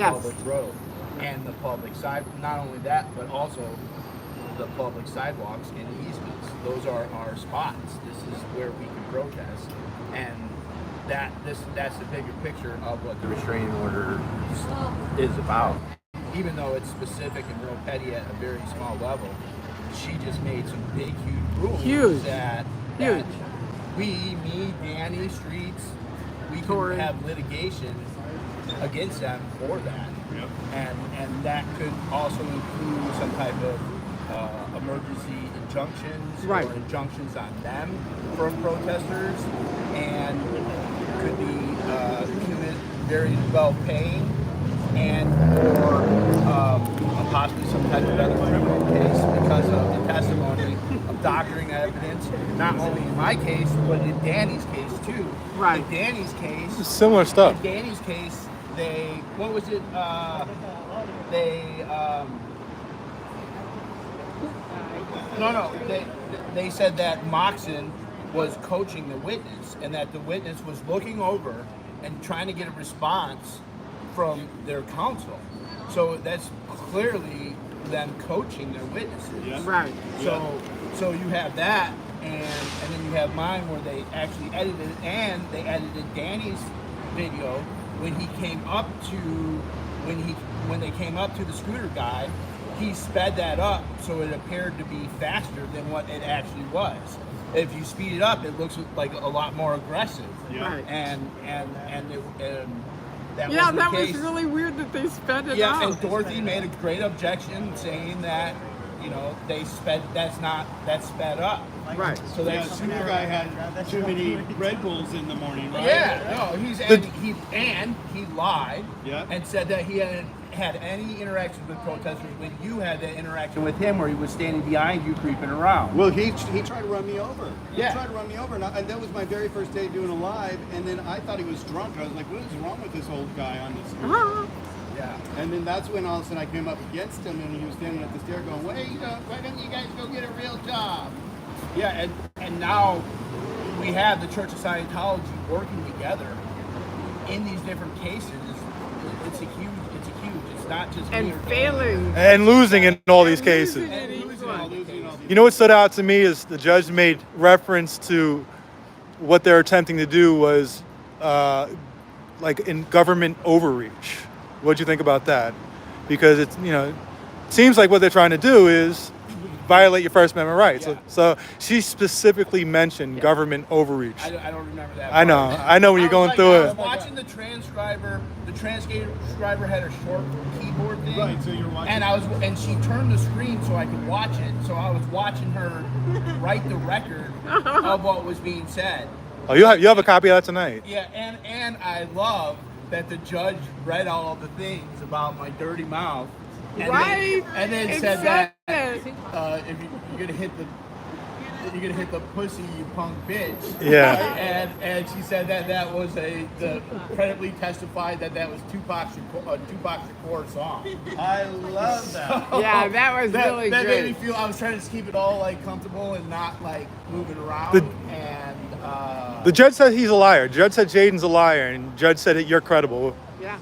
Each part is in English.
public road and the public side. Not only that, but also the public sidewalks and easements. Those are our spots. This is where we can protest, and that's the bigger picture of what the restraining order is about. Even though it's specific and real petty at a very small level, she just made some big, huge rulings that me, Danny, Streets, we could have litigation against them for that. Yep. And that could also include some type of emergency injunctions or injunctions on them from protesters, and could be very well paying, and or possibly some type of other criminal case because of the testimony of doctoring evidence, not only in my case, but in Danny's case too. Right. In Danny's case, similar stuff. In Danny's case, they said that Moxon was coaching the witness, and that the witness was looking over and trying to get a response from their counsel. So that's clearly them coaching their witnesses. Yeah. Right. So you have that, and then you have mine where they actually edited it, and they edited Danny's video when they came up to the scooter guy. He sped that up so it appeared to be faster than what it actually was. If you speed it up, it looks like a lot more aggressive. Yeah. Right. That was really weird that they sped it up. Yeah, and Dorothy made a great objection saying that, that's sped up. Right. So that scooter guy had too many Red Bulls in the morning, right? Yeah. No, he lied. Yeah. And said that he hadn't had any interactions with protesters when you had that interaction with him, where he was standing behind you, creeping around. Well, he tried to run me over. Yeah. He tried to run me over, and that was my very first day doing a live. And then I thought he was drunk. I was like, "What is wrong with this old guy on this scooter?" Yeah. And then that's when all of a sudden I came up against him, and he was standing at the stair going, why don't you guys go get a real job? Yeah, and now we have the Church of Scientology working together in these different cases. It's huge. It's not just failing and losing in all these cases. You know what stood out to me is the judge made reference to what they're attempting to do was like in government overreach. What do you think about that? Because it seems like what they're trying to do is violate your First Amendment rights. Yeah. So she specifically mentioned government overreach. I don't remember that. I know when you're going through it. I was watching the transcriber. The transcriber had a short keyboard thing. Right, so you're watching. And she turned the screen so I could watch it. So I was watching her write the record of what was being said. Oh, you have a copy of that tonight? Yeah, and I love that the judge read all of the things about my dirty mouth. And then said that if you're gonna hit the pussy, you punk bitch. Yeah. And she said that was credibly testified that was Tupac's Shakur song. I love that. So, yeah, that was really good. That made me feel I was trying to keep it all like comfortable and not like moving around. The judge said he's a liar. The judge said Jaden's a liar, and the judge said that you're credible. Yeah.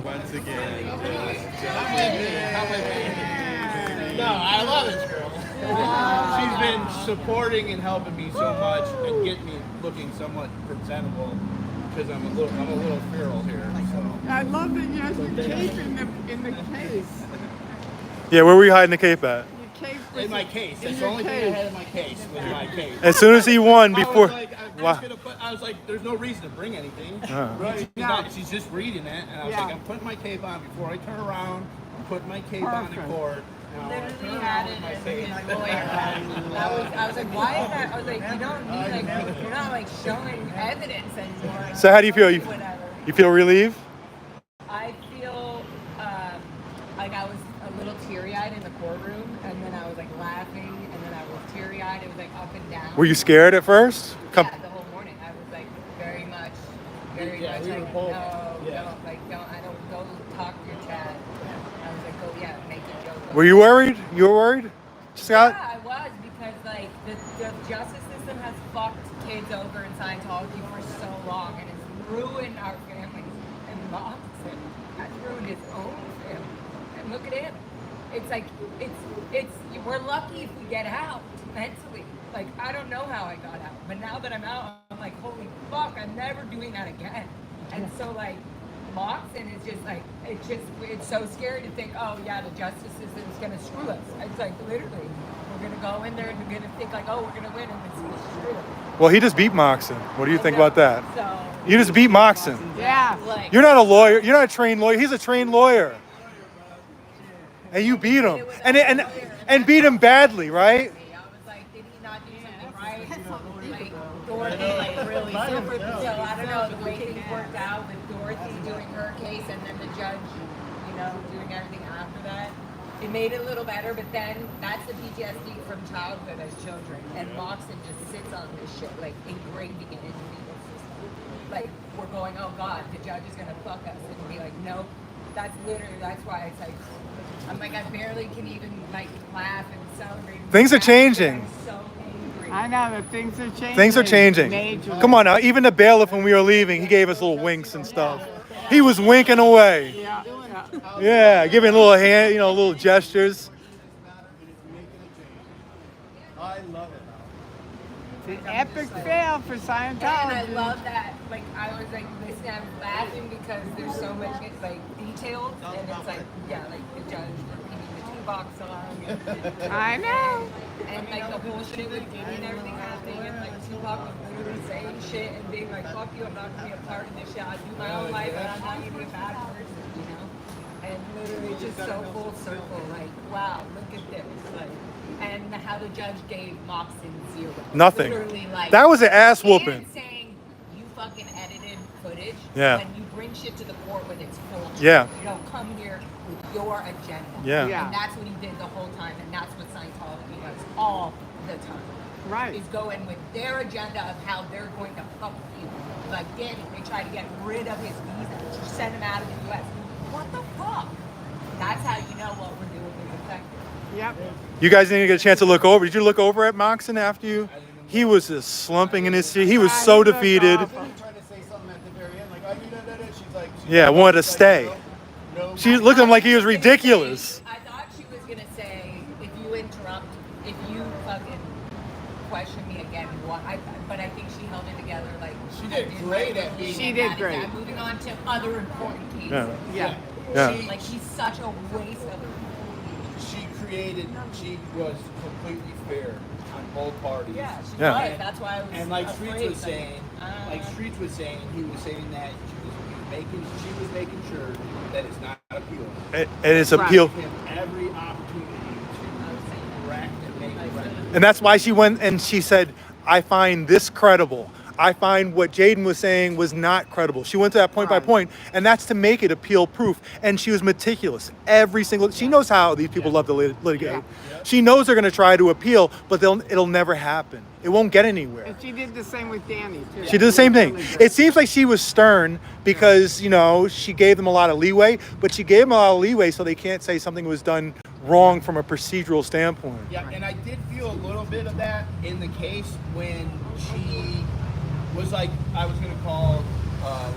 Once again. No, I love this girl. She's been supporting and helping me so much and getting me looking somewhat presentable because I'm a little feral here. So. I love that you have your cape in the case. Yeah, where were you hiding the cape at? In my case. That's the only thing I had in my case was my cape. As soon as he won, before. I was like, there's no reason to bring anything. Right. She's just reading it, and I was like, I'm putting my cape on before I turn around. I'm putting my cape on in court. Literally had it as a lawyer. I was like, why is that? I was like, you don't need you're not showing evidence anymore. So how do you feel? You feel relieved? I feel like I was a little teary-eyed in the courtroom, and then I was laughing, and then I was teary-eyed. It was up and down. Were you scared at first? Yeah, the whole morning. I was very much don't go talk to your chat. I was go make a joke. Were you worried? You were worried, Scott? Yeah, I was, because the justice system has fucked kids over in Scientology for so long, and it's ruined our families and Moxon has ruined his own family. And look at him. It's like, we're lucky if we get out mentally. Like, I don't know how I got out, but now that I'm out, I'm like, holy fuck, I'm never doing that again. And so, like, Moxon is just like, it's so scary to think, oh yeah, the justice system's gonna screw us. It's like, literally, we're gonna go in there and we're gonna think like, oh, we're gonna win, and it's screw us. Well, he just beat Moxon. What do you think about that? So, You just beat Moxon. Yeah. like, You're not a lawyer. You're not a trained lawyer. He's a trained lawyer. And you beat him. And beat him badly, right? I was like, did he not do something right? Like, Dorothy, like, really suffered. So, I don't know, the way things worked out with Dorothy doing her case and then the judge, you know, doing everything after that. It made it a little better, but then that's the PTSD from childhood as children. And Moxon just sits on this shit, like, engraving it into the legal system. Like, we're going, oh God, the judge is going to fuck us. And be like, nope. That's why it's like, I'm like, I barely can even, like, laugh and celebrate. Things are changing. I'm so angry. I know that things are changing. Things are changing. Majorly. Come on now. Even the bailiff, when we were leaving, he gave us little winks and stuff. He was winking away. Yeah. Yeah, giving little hand, little gestures. I love it. It's an epic fail for And I Scientology. love that, like, I was like listening, I was laughing because there's so much like details, and it's like, yeah, like the judge repeating the Tupac song, I know. and like the whole shit with Diddy and everything happening, and like Tupac was literally saying shit and being like, fuck you, I'm not gonna be a part of this shit, I do my own life, and I'm not gonna be a bad person, you know? And literally just so full circle, like, wow, look at this, like, and how the judge gave Moxon 0. Nothing. Literally, like, That was an ass and whooping. saying you fucking edited footage. Yeah. When you bring shit to the court when it's full. Yeah. You don't come here with your agenda. Yeah. Yeah. And that's what he did the whole time, and that's what Scientology does all the time. Right. Is go in with their agenda of how they're going to fuck people. Like Danny, they try to get rid of his visa, to send him out of the U.S. What the fuck? That's how you know what we're doing is effective. Yep. You guys didn't get a chance to look over. Did you look over at Moxon after you? He was just slumping in his seat. He was so defeated. Then he tried to say something at the very end, like, she's like, Yeah, wanted to stay. No. She looked at him like he was ridiculous. I thought she was gonna say, if you interrupt, if you fucking question me again, what? But I think she held it together. Like She did great at being. She did great. Moving on to other important cases. Yeah. Yeah. Yeah. Like she's such a waste of. She was completely fair on both parties. Yeah, she Yeah. was. That's why I was. And like afraid, Streets was saying, he was saying that she was making sure that it's not appealed. And it's appeal. Give him every opportunity to correct and make it right. And that's why she went and she said, I find this credible. I find what Jaden was saying was not credible. She went to that point by point, and that's to make it appeal proof. And she was meticulous. She knows how these people love to litigate. Yeah. She knows they're going to try to appeal, but it'll never happen. It won't get anywhere. And she did the same with Danny, too. She did the same thing. It seems like she was stern because, she gave them a lot of leeway, but she gave them a lot of leeway so they can't say something was done wrong from a procedural standpoint. Yeah, and I did feel a little bit of that in the case when she was like, I was going to call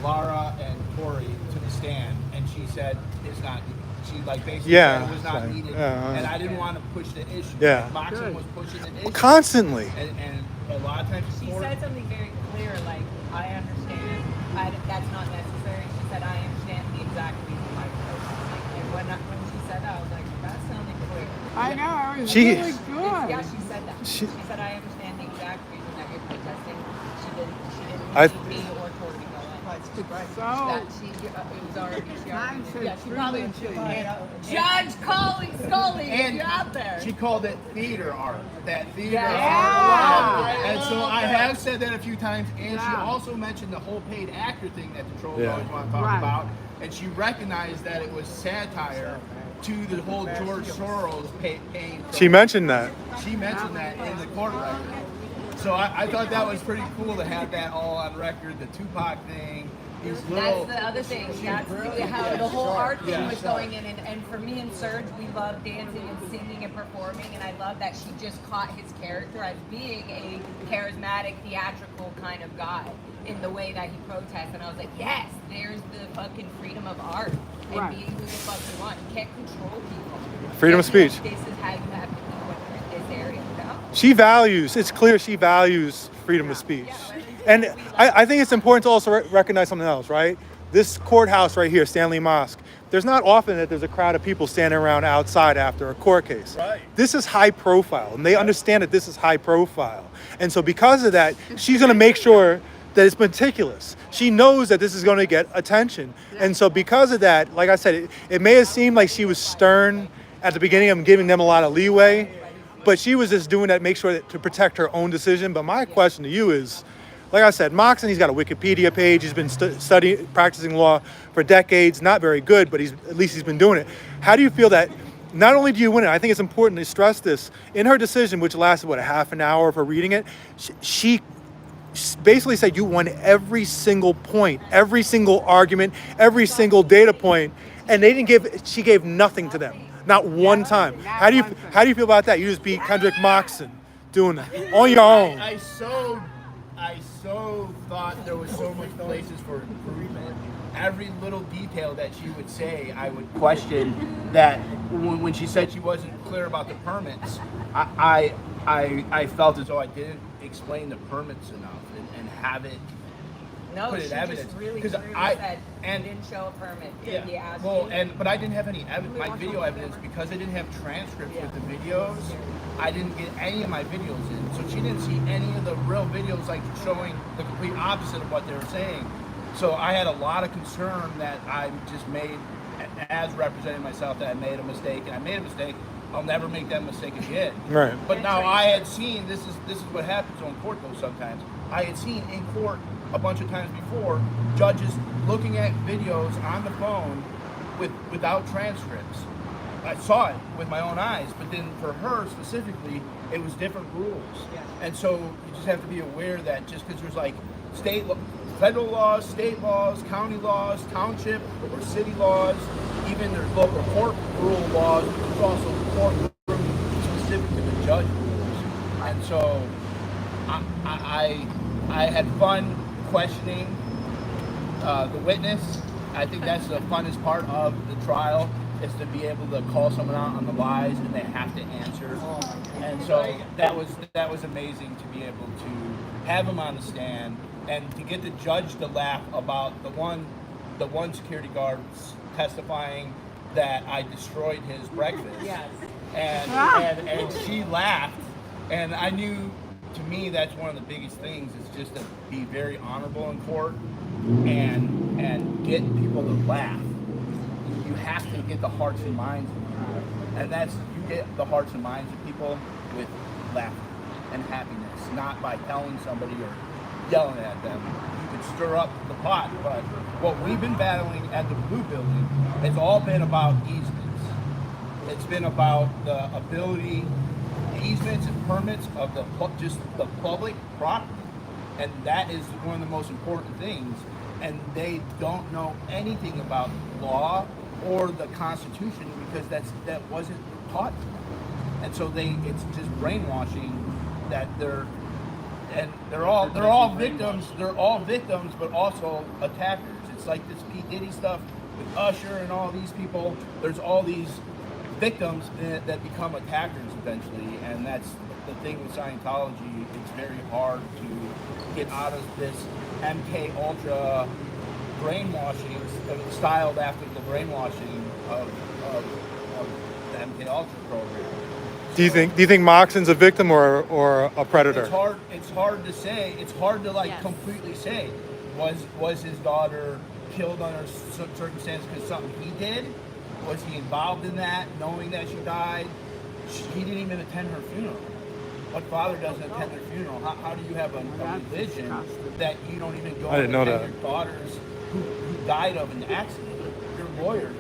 Lara and Tori to the stand, and she said it's not. She basically said it was not needed, and I didn't want to push the issue. Yeah. Moxon was pushing an issue Constantly. and a lot of times She Tori- said something very clear, like, I understand. That's not necessary. She said, I understand the exact reason why you're posting. And when she said that, I was like, that sounded clear. I know. It was She- really good. Yeah, she said that. She- She said, I understand the exact reason that you're protesting. She didn't I- need me or Tori to go in. So, That it was already, Time to yeah, she probably truly- Judge calling Scully, if you're out there. She called it theater art. That theater Yeah. art. And so I have said that a few times. And she Yeah. also mentioned the whole paid actor thing that the trolls Yeah. always want to talk Right. about. And she recognized that it was satire to the whole George Soros paying. She mentioned that. She mentioned that in the court record. So I thought that was pretty cool to have that all on record. The Tupac thing, these That's little. the other thing. That's how the whole art thing was going in. And for me and Serge, we love dancing and singing and performing. And I love that she just caught his character as being a charismatic, theatrical kind of guy in the way that he protests. And I was like, yes, there's the fucking freedom of art and Right. being who the fuck you want. You can't control people. Freedom of You can't be speech. like, this is how you have to be when you're in this area. No. She values, it's clear she values freedom of speech. And I think it's important to also recognize something else, right? This courthouse right here, Stanley Mosque, there's not often that there's a crowd of people standing around outside after a court case. Right. This is high profile, and they understand that this is high profile. And so because of that, she's gonna make sure that it's meticulous. She knows that this is gonna get attention. And so because of that, like I said, it may have seemed like she was stern at the beginning of giving them a lot of leeway, but she was just doing that to make sure that to protect her own decision. But my question to you is, like I said, Moxon, he's got a Wikipedia page. He's been practicing law for decades. Not very good, but at least he's been doing it. How do you feel that not only do you win it, I think it's important to stress this, in her decision, which lasted, a half an hour of her reading it, she basically said you won every single point, every single argument, every single data point, and she gave nothing to them. Not one time. How do you feel about that? You just beat Kendrick Moxon doing that on your own. I so thought there was so much places for improvement. Every little detail that she would say, I would question that when she said she wasn't clear about the permits. I felt as though I didn't explain the permits enough and have it. No, put she in evidence. just really Because clearly I- said and- you didn't show a permit. Yeah. He asked Well, you. but I didn't have any my video evidence because I didn't have transcripts with the videos. I didn't get any of my videos in, so she didn't see any of the real videos, like showing the complete opposite of what they were saying. So I had a lot of concern that I just made, as representing myself, that I made a mistake, and I made a mistake. I'll never make that mistake again. Right. But now I had seen this is what happens on court though sometimes. I had seen in court a bunch of times before judges looking at videos on the phone without transcripts. I saw it with my own eyes, but then for her specifically, it was different rules. And so you just have to be aware that just because there's like federal laws, state laws, county laws, township or city laws, even there's local court rule laws, but there's also court rules specific to the judge rules. And so I had fun questioning the witness. I think that's the funnest part of the trial, is to be able to call someone out on the lies and they have to answer. And so that was amazing to be able to have him on the stand and to get the judge to laugh about the one security guard testifying that I destroyed his breakfast. Yes. And she laughed, and I knew, to me, that's one of the biggest things, is just to be very honorable in court and get people to laugh. You have to get the hearts and minds of people, and you get the hearts and minds of people with laughter and happiness, not by telling somebody or yelling at them. You can stir up the pot, but what we've been battling at the Blue Building has all been about easements. It's been about the ability, easements and permits of just the public property, and that is one of the most important things. And they don't know anything about law or the Constitution because that wasn't taught to them. And so it's just brainwashing that they're all victims. They're all victims, but also attackers. It's like this P. Diddy stuff with Usher and all these people. There's all these victims that become attackers eventually, and that's the thing with Scientology. It's very hard to get out of this MK Ultra brainwashing, styled after the brainwashing of the MK Ultra program. Do you think Moxon's a victim or a predator? It's hard to say. It's hard to completely say. Was his daughter killed under circumstances because something he did? Was he involved in that, knowing that she died? He didn't even attend her funeral. What father doesn't attend their funeral? How do you have a religion that you don't even go I didn't know that. your daughters who died of an accident? You're a lawyer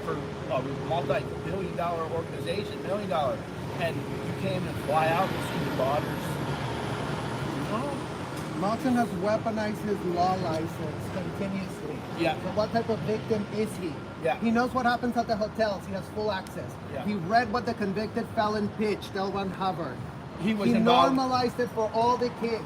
for a multi-billion-dollar organization, $1 million, and you can't even fly out to see your daughters. No. Moxon has weaponized his law license continuously. Yeah. So what type of victim is he? Yeah. He knows what happens at the hotels. He has full access. Yeah. He read what the convicted felon pitched, L. Ron Hubbard. He was He involved. normalized it for all the kids.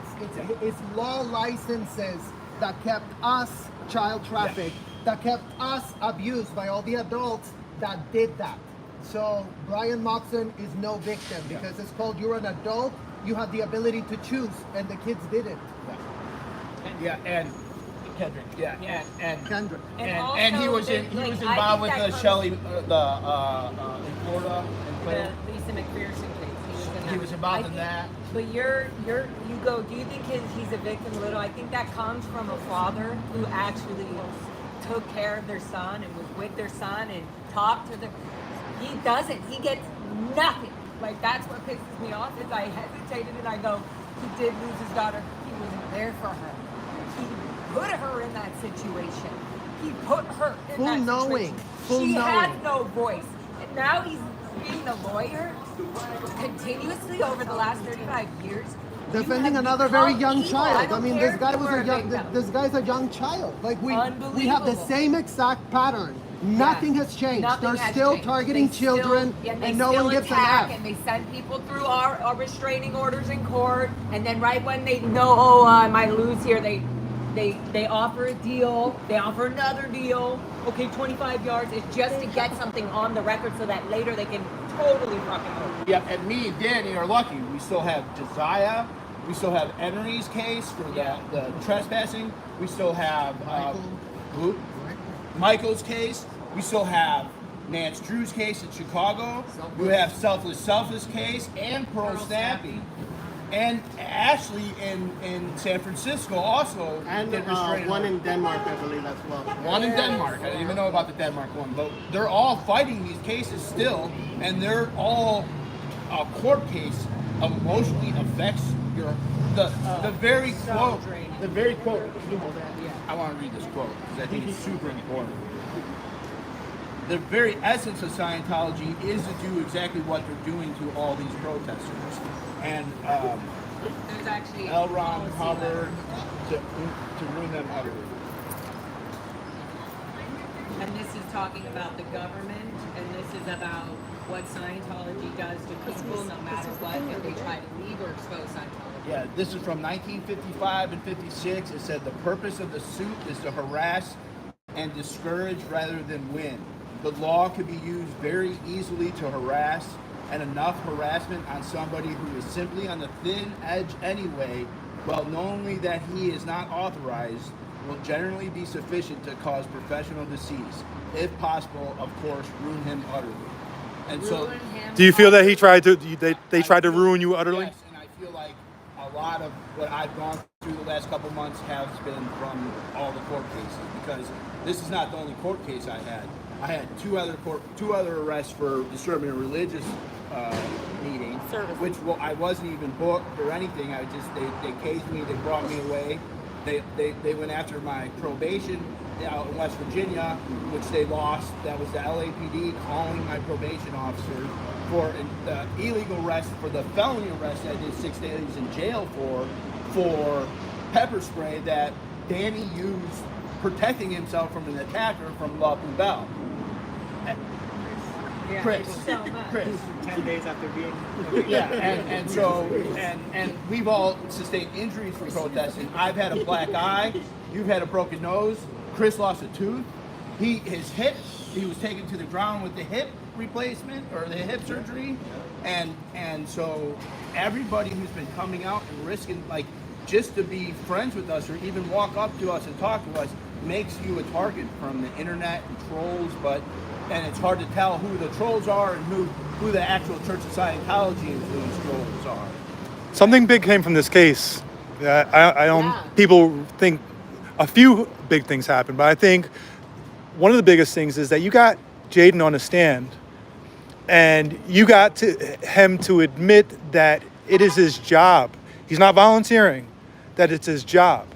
It's law licenses that kept us child trafficked, that kept us abused by all the adults that did that. So Brian Moxon is no victim because it's called you're an adult, you have the ability to choose, and the kids didn't. Yeah, and Kendrick. Yeah, and Kendrick. and he was also, he was like, I involved with think the that Shelley in Florida and the Clinton. Lisa McPherson case. He was involved in I that. think- But you go, do you think he's a victim little? I think that comes from a father who actually took care of their son and was with their son and talked to them. He doesn't. He gets nothing. Like, that's what pisses me off is I hesitated and I go, he did lose his daughter. He wasn't there for her. He put her in that situation. He put her in Full that knowing. situation. Full She knowing. had no voice. And now he's being a lawyer continuously over the last 35 years. Defending You have another very become young evil. child. I don't mean, care this if guy you was were a young. victim. This guy's a young child. Like we have the Unbelievable. same exact pattern. Nothing has changed. Nothing They're has still changed. targeting They still- children, and, they and no still one gives an attack, F. and they send people through our restraining orders in court, and then right when they know, oh, I might lose here, they offer a deal, they offer another deal. Okay, 25 yards. It's just to get something on the record so that later they can totally fucking over. Yeah, and me and Danny are lucky. We still have Josiah. We still have Henry's case for the trespassing. We still have Michael's case. We still have Nance Drew's case in Chicago. We have Selfless case and Pearl Snappy. And Ashley in San Francisco also And did restraining one order. in Denmark, I believe, as well. One in Denmark. I didn't even know about the Denmark one, but they're all fighting these cases still, and they're all a court case emotionally affects the very quote. The very quote. I want to read this quote because I think it's super important. The very essence of Scientology is to do exactly what they're doing to all these protesters, and There's actually L. Ron policy Hubbard to ruin them utterly. And this is talking about the government, and this is about what Scientology does to people no matter what, if they try to leave or expose Scientology. Yeah, this is from 1955 and 56. It said the purpose of the suit is to harass and discourage rather than win. The law could be used very easily to harass, and enough harassment on somebody who is simply on the thin edge anyway, well knowingly that he is not authorized, will generally be sufficient to cause professional decease. If possible, of course, ruin him utterly. And so, Ruin him Do you feel that he utterly. tried to they tried to ruin you utterly? yes, and I feel like a lot of what I've gone through the last couple months has been from all the court cases, because this is not the only court case I had. I had two other arrests for disturbing a religious meeting, which I wasn't even booked or anything. I just they cased me, they brought me away. They went after my probation out in West Virginia, which they lost. That was the LAPD calling my probation officer for the illegal arrest, for the felony arrest I did 6 days in jail for pepper spray that Danny used protecting himself from an attacker from La Poubelle. Chris. 10 days after being. Yeah, and so we've all sustained injuries from protesting. I've had a black eye. You've had a broken nose. Chris lost a tooth. His hip. He was taken to the ground with the hip replacement or the hip surgery, and so everybody who's been coming out and risking like just to be friends with us or even walk up to us and talk to us makes you a target from the internet and trolls, and it's hard to tell who the trolls are and who the actual Church of Scientology influenced trolls are. Something big came from this case. I don't. Yeah. People think a few big things happened, but I think one of the biggest things is that you got Jaden on the stand, and you got him to admit that it is his job. He's not volunteering, that it's his job.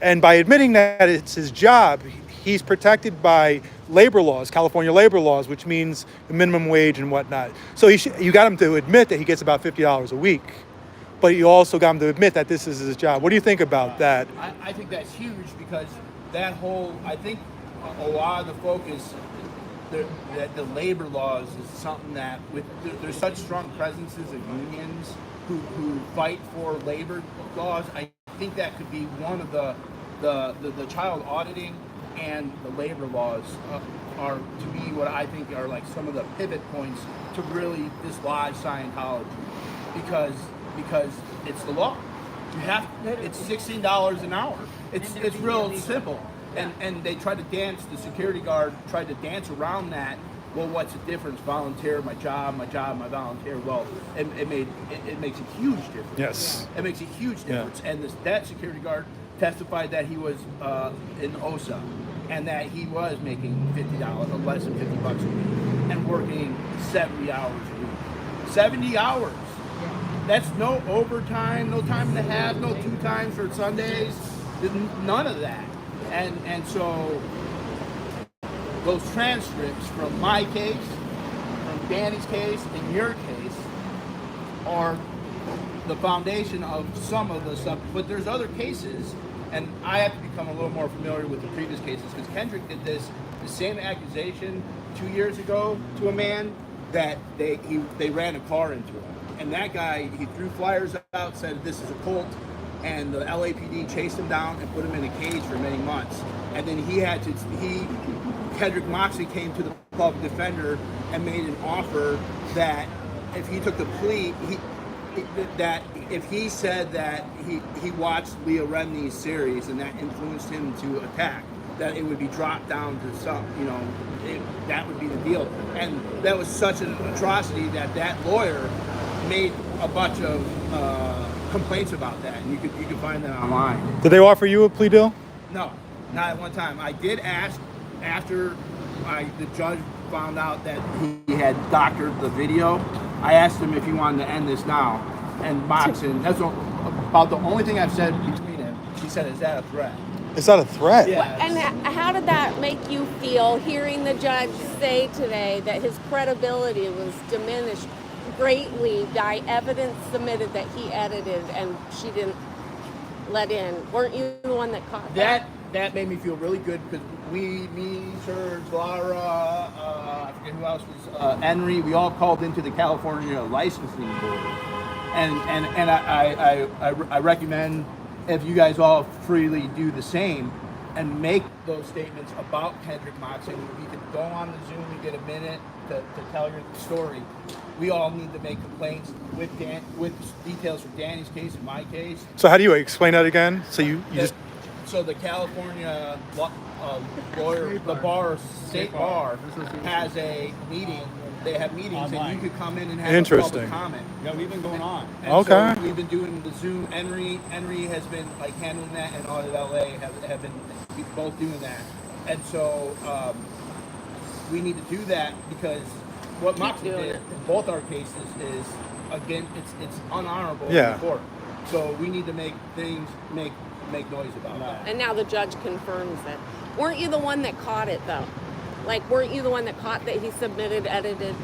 And by admitting that it's his job, he's protected by labor laws, California labor laws, which means minimum wage and whatnot. So you got him to admit that he gets about $50 a week. but you also got him to admit that this is his job. What do you think about that? I think that's huge because that whole, I think a lot of the focus, that the labor laws is something that there's such strong presences of unions who fight for labor laws. I think that could be one of the child auditing and the labor laws are to me what I think are like some of the pivot points to really dislodge Scientology because it's the law. You have it's $16 an hour. It's real simple. And they tried to dance. The security guard tried to dance around that. Well, what's the difference? Volunteer, my job, my volunteer. Well, it makes a huge difference. Yes. It makes a huge difference. Yeah. And that security guard testified that he was in OSA and that he was making $50 or less than $50 a week and working 70 hours a week. 70 hours. That's no overtime, no time and a half, no 2 times for Sundays, none of that. And so those transcripts from my case, from Danny's case, and your case are the foundation of some of the stuff. But there's other cases, and I have to become a little more familiar with the previous cases because Kendrick did the same accusation 2 years ago to a man that they ran a car into him. And that guy, he threw flyers out, said this is a cult, and the LAPD chased him down and put him in a cage for many months. And then Kendrick Moxley came to the public defender and made an offer that if he took the plea, that if he said that he watched Leah Remini's series and that influenced him to attack, that it would be dropped down to some, that would be the deal. And that was such an atrocity that lawyer made a bunch of complaints about that, and you could find that online. Did they offer you a plea deal? No, not at one time. I did ask after the judge found out that he had doctored the video. I asked him if he wanted to end this now, and Moxon, that's about the only thing I've said between him. He said, "Is that a threat?" Is that a threat? Yeah. And how did that make you feel hearing the judge say today that his credibility was diminished greatly by evidence submitted that he edited and she didn't let in? Weren't you the one that caught that? That made me feel really good because me, Serge, Laura, I forget who else was, Henry, we all called into the California licensing board. And I recommend if you guys all freely do the same and make those statements about Kendrick Moxley. You can go on the Zoom and get a minute to tell your story. We all need to make complaints with details from Danny's case and my case. So how do you explain that again? So you just... So the California lawyer, the state bar has a meeting. They have meetings online. And you could come in and have a public comment. Yeah, we've been going on. And okay. So we've been doing the Zoom. Henry has been handling that, and Audit LA have been both doing that. And so we need to do that because what Moxley did in both our cases is, again, it's unhonorable in the court. So we need to make noise about that. And now the judge confirms it. Weren't you the one that caught it though? Weren't you the one that caught that he submitted, edited?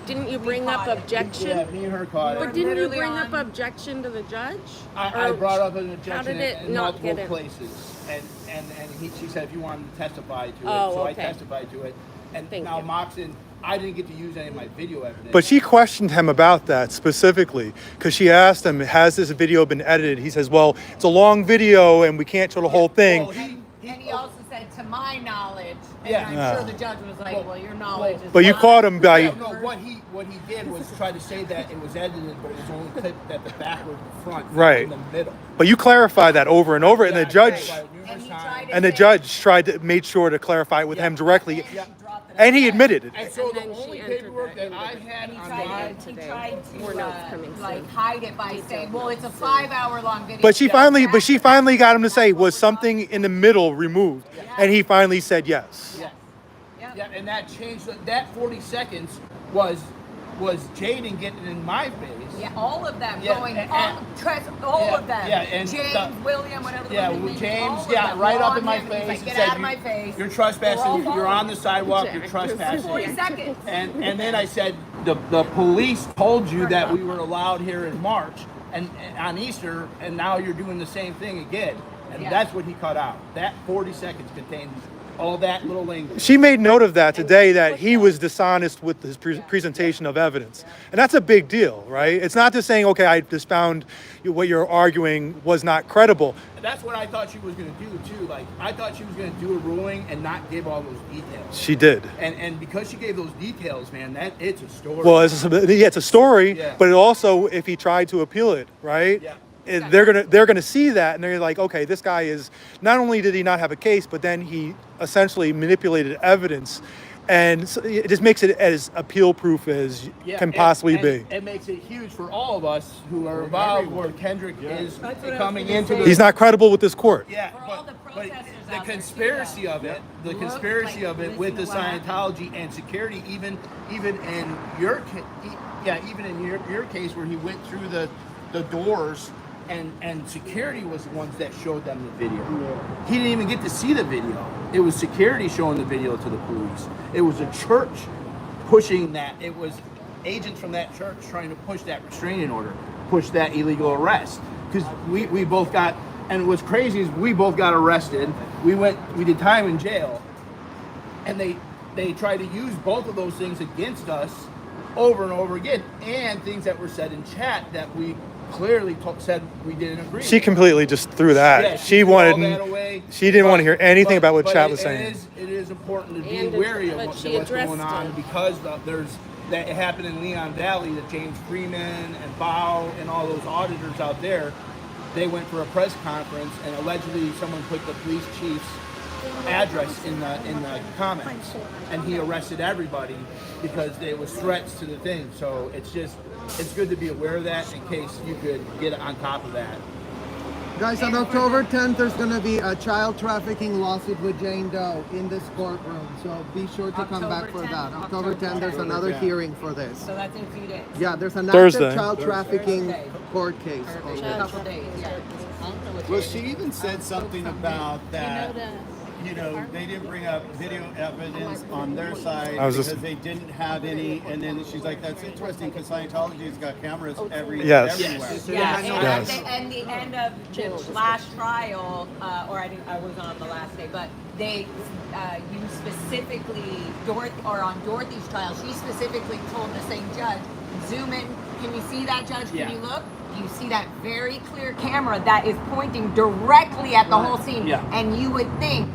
Didn't you bring up objection? Yeah, me and her caught it. But didn't you bring up objection to the judge? I brought up an objection how did it in not multiple get it? places. And she said if you wanted to testify to it. Oh, so okay. I testified to it. And Thank now you. Moxon, I didn't get to use any of my video evidence. But she questioned him about that specifically because she asked him, has this video been edited? He says, well, it's a long video and we can't show the whole thing. Well, And he also said, to my knowledge, and Yeah. I'm sure the judge was like, well, your knowledge is But you caught him by... Yeah, no, what he did was try to say that it was edited, but it was only clipped at the back or the front, Right. in the middle. But you clarified that over and over, and Yeah, the judge... I tried And he numerous tried times. to And the judge made sure to clarify it with him directly, and he admitted it. And so And the then she only entered paperwork that that I had He on tried, my... he tried More to notes coming soon. hide it by saying, well, it's a 5-hour-long video. But she finally got him to say, was something in the middle removed? And he finally said yes. Yeah, and that changed. That 40 seconds was Jaden getting in my face. Yeah, all of them Yeah, going, and- all of them. Yeah, and James, William, whatever. Yeah, the name, James all of got them right were up on in my him, and he's face like, and get said, out of my face. You're They're trespassing. all You're on following the sidewalk. You're Jack, trespassing. 40 seconds. And then I said, the police told you that we were allowed here in March, and on Easter, and now you're doing the same thing again. And that's what he cut out. That 40 seconds contained all that little language. She made note of that today, that he was dishonest with his presentation of evidence. And that's a big deal, right? It's not just saying, okay, I just found what you're arguing was not credible. That's what I thought she was going to do, too. Like, I thought she was going to do a ruling and not give all those details. She did. And because she gave those details, man, it's a story. Well, it's a story, Yeah. but it also, if he tried to appeal it, right? Yeah. They're gonna see that, and they're like, okay, this guy is, not only did he not have a case, but then he essentially manipulated evidence, and so it just makes it as appeal proof as can possibly be. It makes it huge for all of us who are involved, where Kendrick is coming into the... He's not credible with this court. Yeah, For all the but protesters the out there, conspiracy too, of it, the Look conspiracy like of it this with the is what happened. Scientology and security, even in your even in your case where he went through the doors. And security was the ones that showed them the video. He didn't even get to see the video. It was security showing the video to the police. It was a church pushing that. It was agents from that church trying to push that restraining order, push that illegal arrest. Because we both got, and what's crazy is we both got arrested. We did time in jail, and they tried to use both of those things against us over and over again, and things that were said in chat that we clearly said we didn't agree. She completely just threw that. Yeah, she threw all wanted. that away. She didn't want to hear anything about what But Chat was saying. It is important to be And wary of but what's she going addressed on it. because that it happened in Leon Valley. That James Freeman and Bao and all those auditors out there, they went for a press conference and allegedly someone put the police chief's address in the comments, and he arrested everybody because there was threats to the thing. So it's good to be aware of that in case you could get on top of that. Guys, on October 10th, there's going to be a child trafficking lawsuit with Jane Doe in this courtroom. So be sure to come back for that. October 10th, there's another hearing for this. So that's in a few days. Yeah, there's an Thursday. active child trafficking Thursday. court case. Perfect. A couple days, yeah. Well, she even said something about that. You know, they didn't bring up video evidence on their side because they didn't have any. And then she's like, "That's interesting because Scientology's got cameras everywhere." Yes. Yeah, Yes. and the end of the last trial, or I was on the last day, but they you specifically on Dorothy's trial, she specifically told the same judge, zoom in. Can you see that, judge? Can you look? You see that very clear camera that is pointing directly at the whole scene, and you would think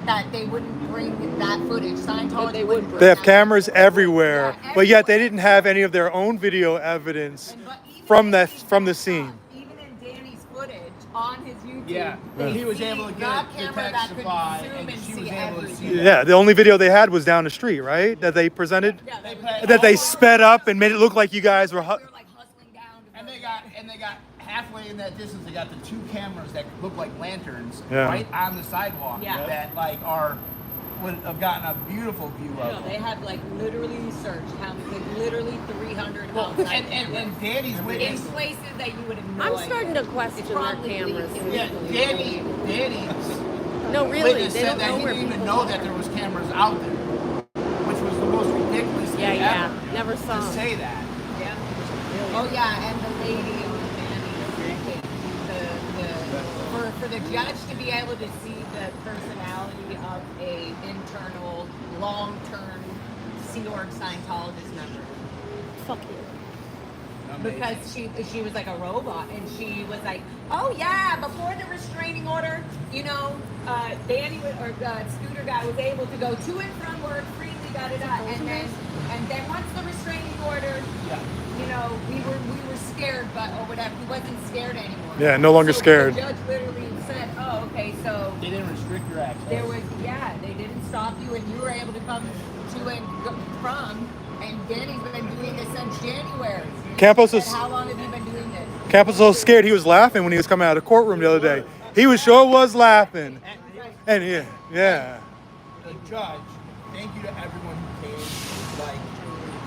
that they wouldn't bring that footage. Scientology wouldn't bring They have that cameras footage. everywhere, Yeah, but yet they everywhere. didn't have any of their own video evidence But even from in the scene. Even in Danny's footage on his YouTube, Yeah, they he was see able to the get camera to that could testify, zoom and and she see was able to everything. see that. Yeah, the only video they had was down the street, right? That they presented, Yeah, that they sped up and made it look like you guys were. we were like hustling down. To And they got halfway in that distance. They got the two cameras that look like lanterns Yeah. right on the sidewalk that like would have gotten a beautiful view of. No, they have like literally searched how like literally 300 outside And Danny's in witness. places that you would have no I'm idea. starting to question It's their probably cameras. legal. Yeah, Danny's No, really, witness they said don't that know he where didn't even people know are. that there was cameras out there, which was the most ridiculous thing Yeah, ever. never saw to 'em. say that. Yeah. Oh yeah, and the lady on Danny's case, for the judge to be able to see the personality of a internal, long-term Sea Org Scientologist member. Fuck you. Because she was like a robot, and she was like, oh yeah, before the restraining order, you know, Danny Scooter guy was able to go to and from work freely, and then once the restraining order, you know, we were scared, but or whatever, he wasn't scared anymore. Yeah, no longer So scared. The judge literally said, oh, okay, so They didn't restrict your access. there was they didn't stop you, and you were able to come to and go from. And Danny's been doing this since January. Campos Said, was how long have you been doing this? Campos was so scared he was laughing when he was coming out of the courtroom the other day. He was laughing, and yeah. The judge, thank you to everyone who came. Like,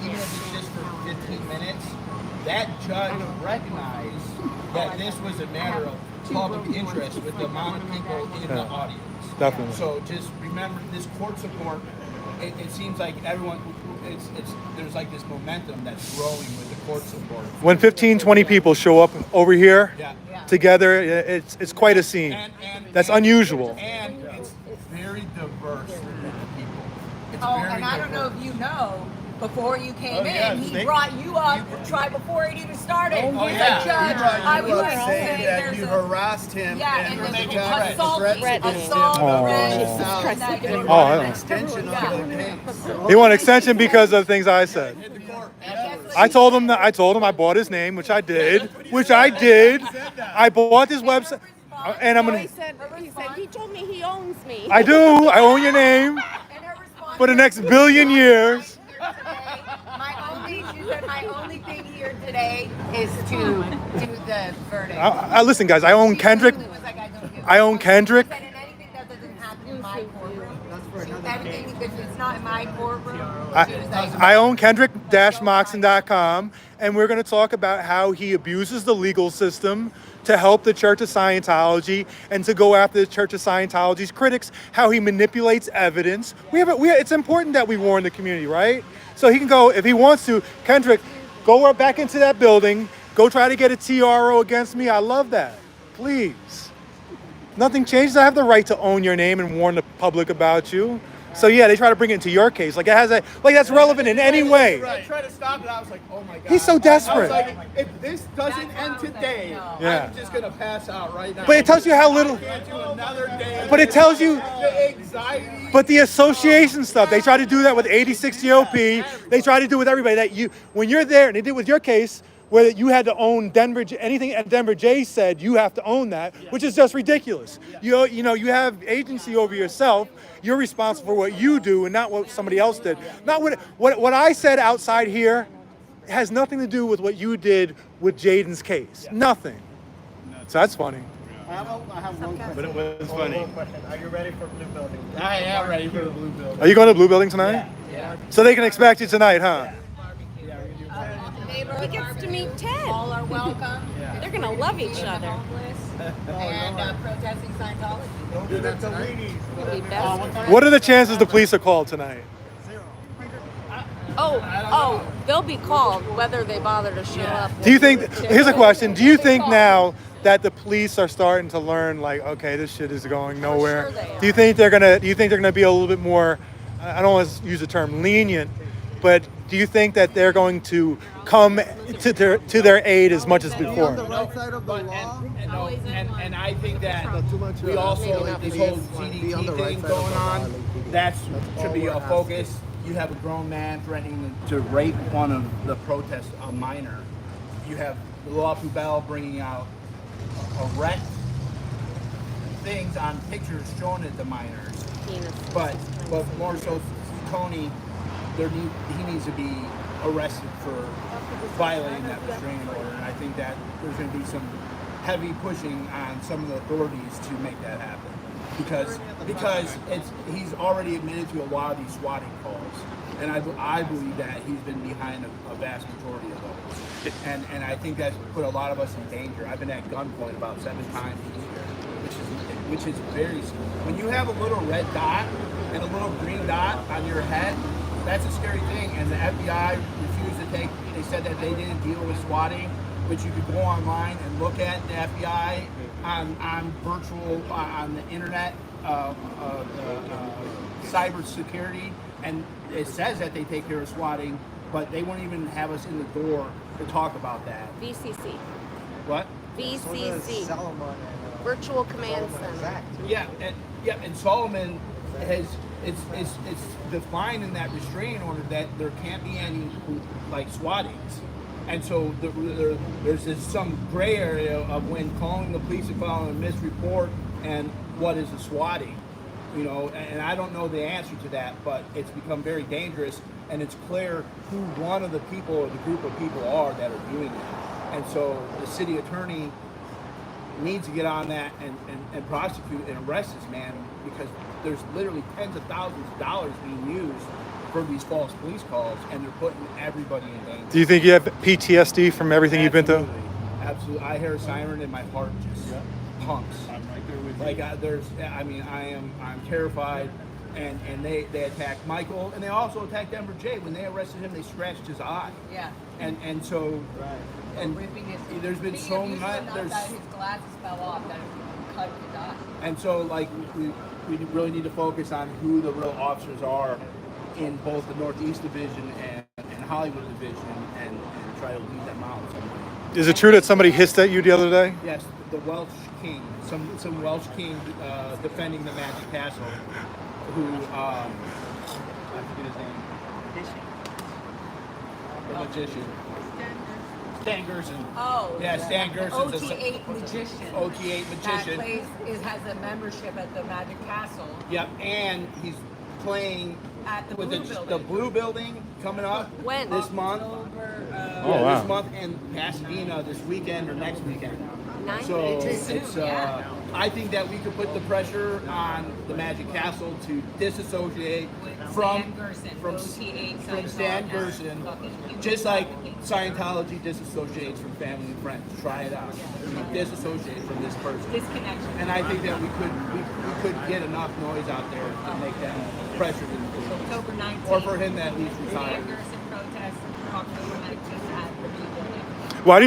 even if it's just for 15 minutes, that judge recognized that this was a matter of public interest with the amount of people in the audience. Definitely. So just remember, this court support it seems like everyone, there's like this momentum that's growing with the court support. When 15, 20 people show up over here Yeah. together, it's quite a scene. That's unusual. And it's very diverse group of people. It's Oh, very and I don't know diverse. if you know, before you came yeah, in, he they- brought you up right before it even started. Oh, He's yeah. like, Judge, I was going to saying say that there's you a... harassed him Yeah, and and the there's judge assault, threatening. assault, Oh. threats, Jesus and Christ, that look at you're him. Oh, I running don't know. extension of the case. He wanted extension because of things I said. In the court. I told him I bought his name, which I did. I bought his website, and I'm No, gonna. he said he told me he owns me. I do. I own your name And her response for the was, next billion years. My only thing here today is to do the verdict. Listen, guys. I own Kendrick. He was like, I don't give a I own fuck. Kendrick. He said, and anything that doesn't happen in my courtroom, anything if it's not in my courtroom, she was like, I own Kendrick-Moxon.com, and we're going to talk about how he abuses the legal system to help the Church of Scientology and to go after the Church of Scientology's critics, how he manipulates evidence. It's important that we warn the community, right? So he can go, if he wants to, Kendrick, go back into that building, go try to get a TRO against me. I love that. Please. Nothing changes. I have the right to own your name and warn the public about you. So yeah, they try to bring it into your case. Like that's relevant in any way. I tried to stop it. I was like, oh my God. He's so desperate. I was like, if this doesn't end today, Yeah. I'm just gonna pass out right now. But it tells you how little. I can't do another day. But it tells you. The anxiety. But the association stuff, they try to do that with 8060 OP. They try to do with everybody. When you're there, and they did with your case, where you had to own anything Denver J said, you have to own that, which is just ridiculous. You have agency over yourself. You're responsible for what you do and not what somebody else did. Not what I said outside here has nothing to do with what you did with Jaden's case. Nothing. So that's funny. I have one question. But it was funny. Are you ready for Blue Building? I am ready for the blue building. Are you going to Blue Building tonight? Yeah. So they can expect you tonight, huh? neighborhood He gets to meet barbecue. Ted. All are welcome. They're gonna love each Feeding the other. homeless and protesting Scientology. Don't do that tonight. It'll be best. What are the chances the police are called tonight? Oh, they'll be called whether they bother to show up. Do you think, here's a question, do you think now that the police are starting to learn, like, okay, this shit is going nowhere? sure they Do you think they're gonna be a little bit more, I don't want to use the term lenient, but do you think that they're going to come to their aid as much as before? right side of the But, law. and I think that Too much, we also, maybe this it whole is be on the CDT right thing side of going the law, on, like, that should all be we're a focus. You have a grown man threatening to rape one of the protests, a minor. You have the Law Bell bringing out erect things on pictures showing it to minors. But more so, Tony, he needs to be arrested for violating that restraining order, and I think that there's going to be some heavy pushing on some of the authorities to make that happen, because he's already admitted to a lot of these swatting calls, and I believe that he's been behind a vast majority of those, and I think that's put a lot of us in danger. I've been at gunpoint about 7 times this year, which is very scary. When you have a little red dot and a little green dot on your head, that's a scary thing. And the FBI refused to take. They said that they didn't deal with swatting, but you could go online and look at the FBI on virtual on the internet, cyber security, and it says that they take care of swatting, but they won't even have us in the door to talk about that. VCC. What? VCC. Virtual Command Center. Yeah, and Solomon has it's defined in that restraining order that there can't be any like swattings, and so there's this some gray area of when calling the police and filing a misreport and what is a swatting, and I don't know the answer to that, but it's become very dangerous, and it's clear who one of the people or the group of people are that are doing it, and so the city attorney needs to get on that and prosecute and arrest this man, because there's literally tens of thousands of dollars being used for these false police calls, and they're putting everybody in danger. Do you think you have PTSD from everything you've been through? Absolutely. I hear a siren and my heart just pumps. I'm right there with you. Like I'm terrified. and they attacked Michael, and they also attacked Denver J. When they arrested him, they scratched his eye. Yeah. And so, and Ripping his, there's been being so abusive much. enough There's that his glasses fell off that it cut his eye. and so like we really need to focus on who the real officers are in both the Northeast Division and Hollywood Division, and try to weed them out somewhere. Is it true that somebody hissed at you the other day? Yes, the Welsh King, some Welsh King defending the Magic Castle, who I forget his name. The magician. Stan Gerson. Oh. Yeah, Stan Gerson's OT8 magician. OT8 magician. That has a membership at the Magic Castle. Yep, and he's playing At the with Blue the Building. Blue Building coming up When? this month. October, Oh, wow. This month, and Pasadena this weekend or next weekend. Nice. So It's soon, it's yeah. I think that we could put the pressure on the Magic Castle to disassociate from Stan Gerson, from OT8 from Stan Scientology. Gerson, Fucking just like Scientology disassociates from family and friends. Try it out. We disassociate from this person. Disconnection. And I think that we could get enough noise out there to make them pressured into it. October 19th. Or for him to at least retire. Stan Gerson protest October 19th at the Blue Building. Why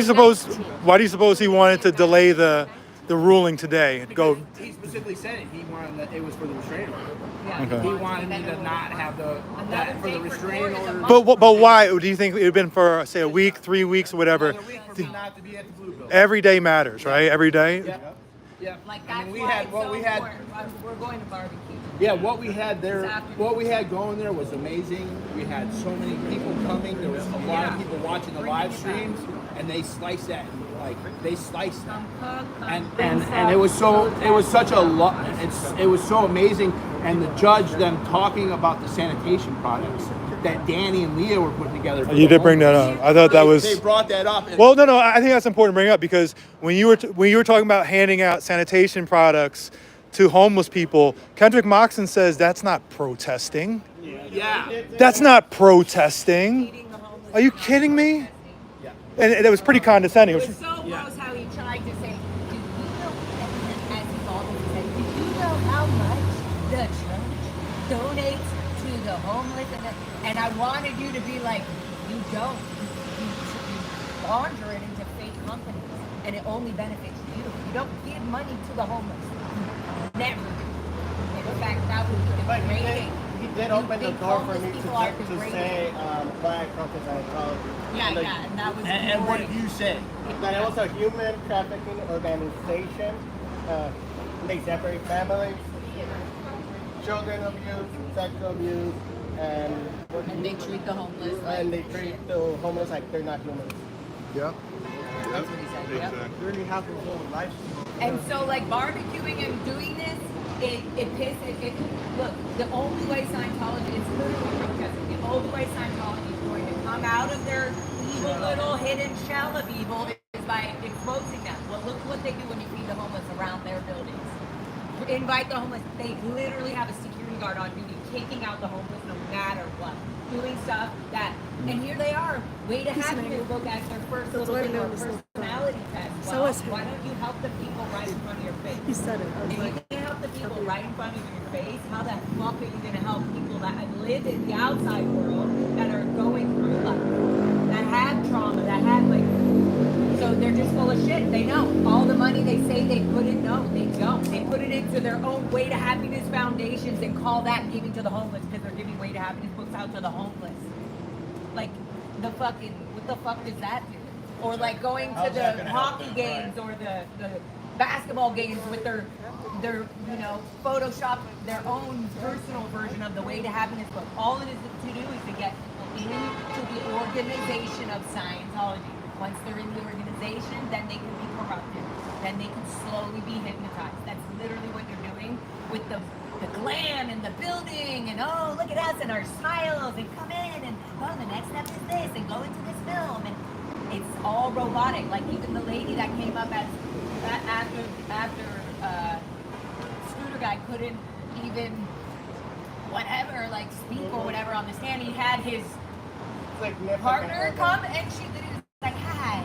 do you suppose he wanted to delay the ruling today? Go. He specifically said it. He wanted it was for the restraining order. Yeah. Okay. He wanted me to not have that for the restraining order. But why do you think it would have been for, say, a week, 3 weeks, whatever? Another week for me not to be at the Blue Building. Every day matters, right? Every day. Yep. Yep. Like I that's mean, we why had it's what so we had. important. We're going to barbecue. Yeah, what we had there, what we had going there was amazing. We had so many people coming. There was a lot of people watching the live streams, and they sliced that, like they sliced that, and it was such a lot. It was so amazing, and the judge them talking about the sanitation products that Danny and Leah were putting together. You did bring that up. I thought that was. They brought that up. Well, no. I think that's important to bring up because when you were talking about handing out sanitation products to homeless people, Kendrick Moxon says that's not protesting. Yeah. That's not protesting. Are you kidding me? Yeah. And it was pretty condescending. It was so gross how he tried to say, do you know, as he called it, he said, do you know how much the church donates to the homeless? And I wanted you to be like, you don't. You launder it into fake companies, and it only benefits you. You don't give money to the homeless. Never. In fact, that would be But degrading. he did open the think door for homeless me people are to degrading? say black companies Scientology. Yeah, and that was And what great. did you say? That it was a human trafficking organization. They separate families, children abuse, sexual abuse, and they treat the homeless and they treat the homeless like they're not humans. Yeah. That's what he said. Yep. You really have a whole life. And so, like, barbecuing and doing this, it pisses. Look, the only way Scientology, it's literally protesting. The only way Scientology is going to come out of their evil little hidden shell of evil is by exposing them. Well, look what they do when you feed the homeless around their buildings. Invite the homeless. They literally have a security guard on duty, kicking out the homeless no matter what. Doing stuff that, and here they are, way to happiness book as their first little thing or personality test. Well, why don't you help the people right in front of your face? He said it. I was If like, you can't help the people right in front of your face, how the fuck are you going to help people that live in the outside world, that are going through life, that have trauma, that have like, so they're just full of shit. They know. All the money they say they put in, no, they don't. They put it into their own Way to Happiness foundations and call that giving to the homeless because they're giving Way to Happiness books out to the homeless. Like, the fucking, what the fuck does that do? Or like going to the hockey games or the basketball games with their you know, Photoshop their own personal version of the Way to Happiness book. All it is to do is to get into the organization of Scientology. Once they're in the organization, then they can be corrupted. Then they can slowly be hypnotized. That's literally what you're doing with the glam and the building and oh, look at us and our smiles and come in and oh, the next step is this and go into this film and it's all robotic. Like even the lady that came up as after Scooter guy couldn't even whatever like speak or whatever on the stand. He had his partner come and she literally was like, "Hi,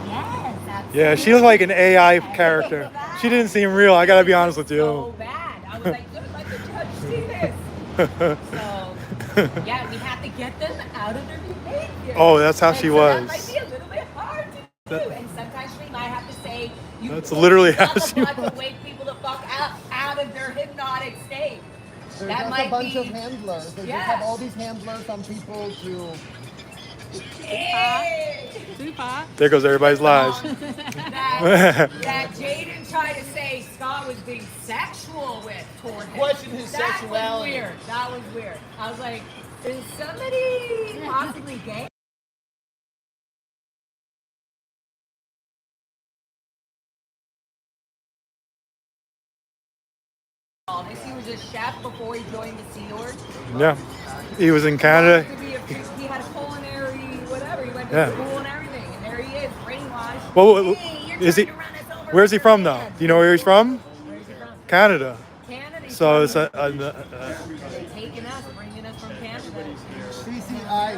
yes, absolutely." Yeah, she was like an AI character. She didn't seem real. I gotta be honest with you. So bad. I was like, "Good, let the judge see this." Yeah, we have to get them out of their behavior. Oh, that's how And she so was. That might be a little bit hard to do, and sometimes we might have to say, "You That's push literally me on how the she butt was. to wake people the fuck out of their hypnotic state." There's That just might a bunch be. of handlers. They Yeah. just have all these handlers on people to. Hey! Tupac. There goes everybody's lives. that Jaden tried to say Scott was being sexual with toward him. Question his That sexuality. was weird. That was weird. I was like, is somebody possibly gay? He was a chef before he joined the Sea Org. Yeah. He was in Canada. He had a culinary whatever. He went to Yeah. school and everything, and there he is, brainwashed. Well, Hey, you're is he? trying to run us over Where's he with from your though? hands. Do you know where he's from? Where's he from? Canada. Canada. He's So it's from- taking us, bringing us from Canada. CCI.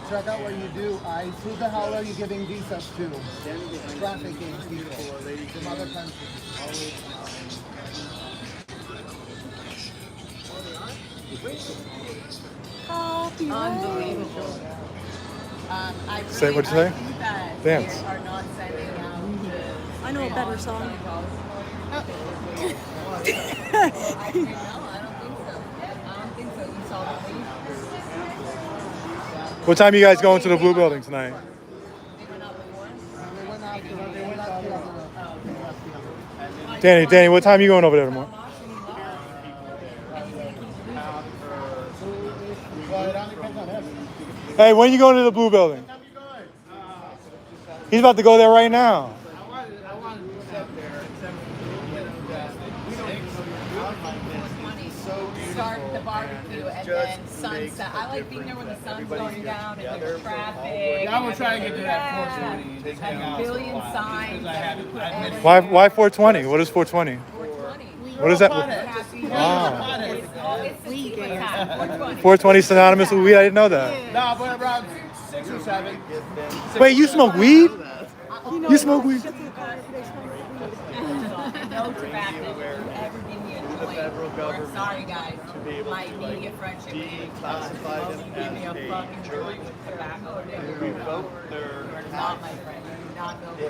Check out what you do, ICE. Who the hell are you giving visas to? Trafficking people from other countries. Unbelievable. I Say- what'd you I say? think that Dance. they are not sending out I know a better song. I don't think so. I don't think so. You saw the lead. What time are you guys going to the Blue Building tonight? They went out before. They went after. They went after. Danny, what time are you going over there tomorrow? Well, it all depends on him. Hey, when are you going to the Blue Building? He's about to go there right now. Start the barbecue and then sunset. I like being there when the sun's going down and there's traffic. Yeah, I'm gonna try and get to that 420. Take a billion signs. Why 420? What is 420? 420. What is that? Happy Ah. It's the secret time. 420. 420 synonymous with weed? I didn't know that. No, but around 6 or 7. Wait, you smoke weed? You smoke weed? No tobacco. You ever give me a joint? Or, sorry guys, my immediate friendship. Give me a fucking joint with tobacco. You're not my friend. You do not know me.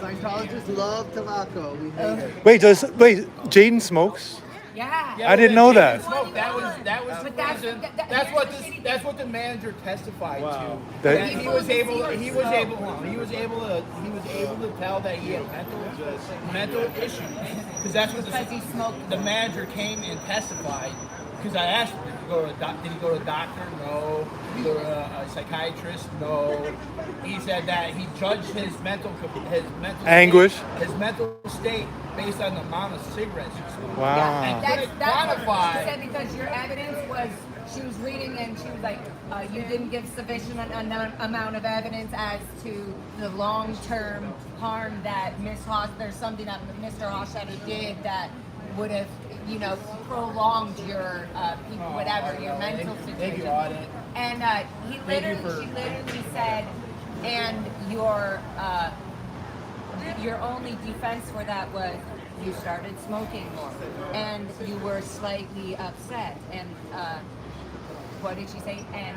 Scientologists love tobacco. We hate it. Wait, Jaden smokes? Yeah. I didn't know that. Smoke. That was But that's what the manager testified to. That- That he was able to tell that he had mental issues because that's what Because he smoked. the manager came and testified. Because I asked him, did he go to a doctor? No. Did he go to a psychiatrist? No. He said that he judged his mental Anguish. his mental state based on the amount of cigarettes he smoked. Wow. And That's couldn't what quantify. she said because your evidence was, she was reading and she was like, you didn't give sufficient amount of evidence as to the long-term harm that there's something that Mr. Hofstadter did that would have, prolonged your, whatever, your mental situation. Thank you, Audit. And she literally said, and your only defense for that was you started smoking more, and you were slightly upset, and what did she say? And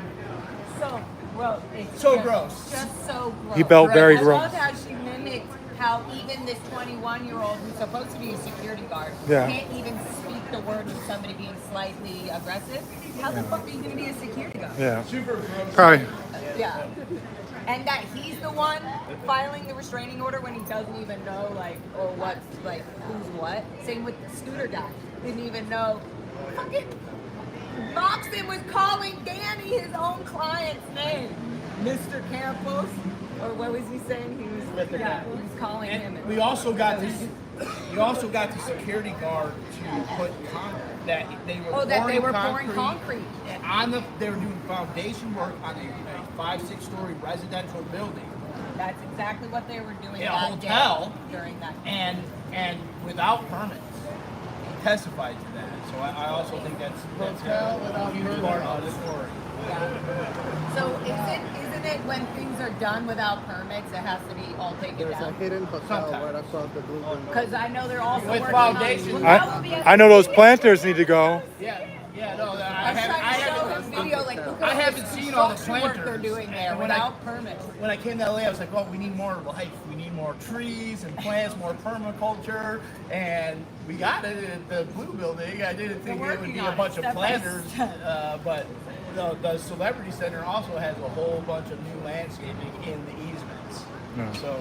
so gross. It's So just- gross. Just so gross. He felt very I gross. love how she mimicked how even this 21-year-old who's supposed to be a security guard Yeah. can't even speak the word of somebody being slightly aggressive. How the fuck are you going to be a security guard? Yeah. Probably. Yeah. And that he's the one filing the restraining order when he doesn't even know, who's what. Same with the scooter guy. Didn't even know. Fucking Boxton was calling Danny his own client's name. Mr. Campos. Or what was he saying? He was he was calling him. And we also got the security guard to put that they were pouring concrete. They were doing foundation work on a 5-6 story residential building. That's exactly what they were doing In a that hotel. day during that. And without permits. He testified to that. So I also think that's a huge part of the story. Yeah. So isn't it when things are done without permits, it has to be all taken There's a down? hidden hotel right across the blue one. Because I know they're also With working foundation. on. I know those planters need to go. Yeah, Yeah, no, I was trying to show him video, like, look at I all haven't this seen all the construction work planters. they're doing there And without permits. When I came to LA, I was like, well, we need more life. We need more trees and plants, more permaculture, and we got it at the Blue Building. I didn't think it would be a bunch of planters, but the Celebrity Center also has a whole bunch of new landscaping in the easements. Yeah. So.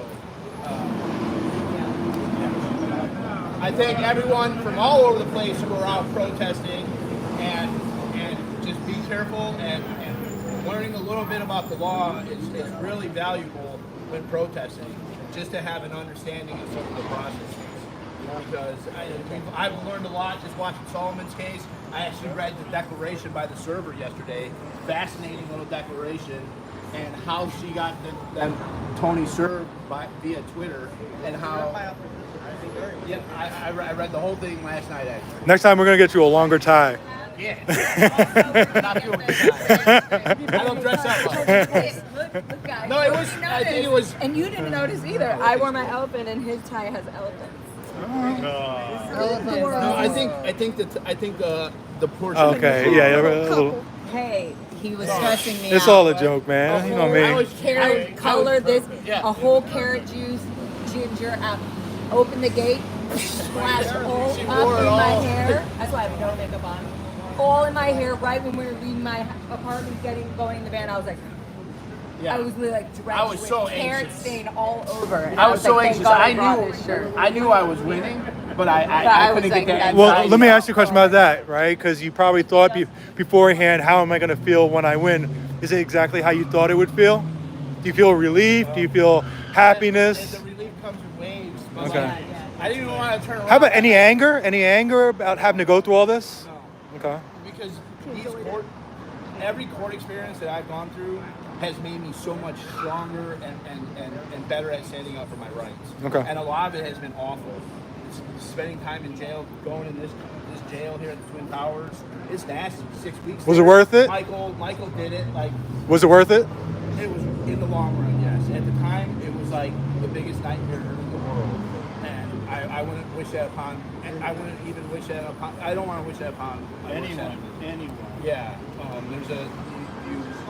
I thank everyone from all over the place who are out protesting, and just be careful, and learning a little bit about the law is really valuable when protesting, just to have an understanding of some of the processes. Because I've learned a lot just watching Solomon's case. I actually read the declaration by the server yesterday, fascinating little declaration, and how she got Tony served via Twitter, and how. Yeah, I read the whole thing last night, actually. Next time we're gonna get you a longer tie. Yeah. Not doing it. I don't dress up like that. Look, guys. No, it was. I think it was. And you didn't notice either. I wore my elephant, and his tie has elephants. No, I think the portion. Okay, yeah, a little. Hey, he was stressing me It's out. all a joke, man. You know I me. was Carrot color, this, Yeah. a whole carrot juice, ginger, open the gate, splash all She up wore it in my all. hair. That's why I have no makeup on. All in my hair, right when we were leaving my apartment, going in the van, I was like, Yeah. I was really like drenched I was so with carrot anxious. stain all over. And I was so like, anxious. thank God I brought this shirt. knew I was winning, but I I was couldn't like, get that. Well, anxiety let me out. ask you a question about that, right? Because you probably thought beforehand, how am I going to feel when I win? Is it exactly how you thought it would feel? Do you feel relief? Do you feel happiness? The relief comes in waves. But Okay. like, I didn't even want to turn around. How about any anger? Any anger about having to go through all this? No. Okay. Because every court experience that I've gone through has made me so much stronger and better at standing up for my rights. Okay. And a lot of it has been awful. Spending time in jail, going in this jail here at the Twin Towers, it's nasty. 6 weeks. Was it worth it? Michael did it. Like, Was it worth it? it was in the long run, yes. At the time, it was like the biggest nightmare in the world, and I wouldn't wish that upon. And I wouldn't even wish that upon. I don't want to wish that upon Anyone. Yeah,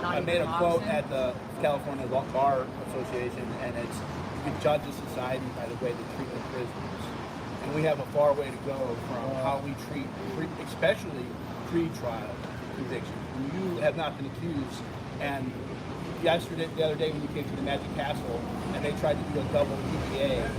I made a quote at the California Bar Association, and it's you can judge a society by the way they treat their prisoners, and we have a far way to go from how we treat, especially pre-trial convictions. When you have not been accused, and the other day when you came to the Magic Castle and they tried to do a double PPA,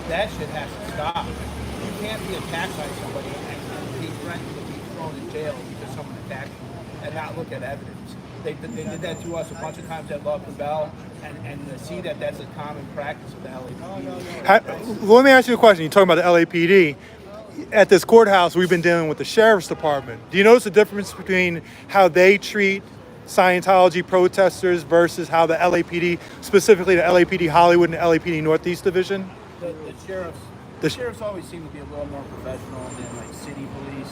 that shit has to stop. You can't be attacked by somebody and be threatened to be thrown in jail because someone attacked you and not look at evidence. They did that to us a bunch of times at Love and Bell, and to see that that's a common practice of the LAPD. Let me ask you a question. You're talking about the LAPD. At this courthouse, we've been dealing with the sheriff's department. Do you notice the difference between how they treat Scientology protesters versus how the LAPD, specifically the LAPD Hollywood and LAPD Northeast Division? The sheriffs always seem to be a little more professional than like city police.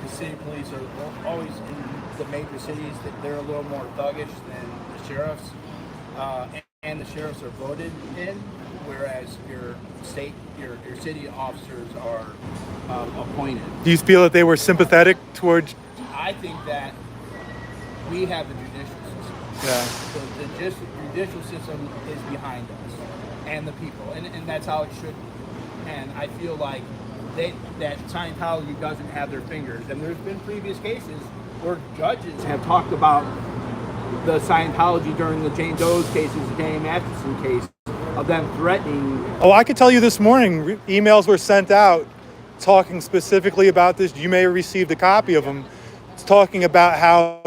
The city police are always in the major cities that they're a little more thuggish than the sheriffs, and the sheriffs are voted in, whereas your city officers are appointed. Do you feel that they were sympathetic towards? I think that we have the judicial system. Yeah. So the judicial system is behind us and the people, and that's how it should be. And I feel like that Scientology doesn't have their fingers. And there's been previous cases where judges have talked about the Scientology during the Jane Doe's cases, the Danny Matheson case, of them threatening. Oh, I could tell you this morning, emails were sent out talking specifically about this. You may have received a copy of them. It's talking about how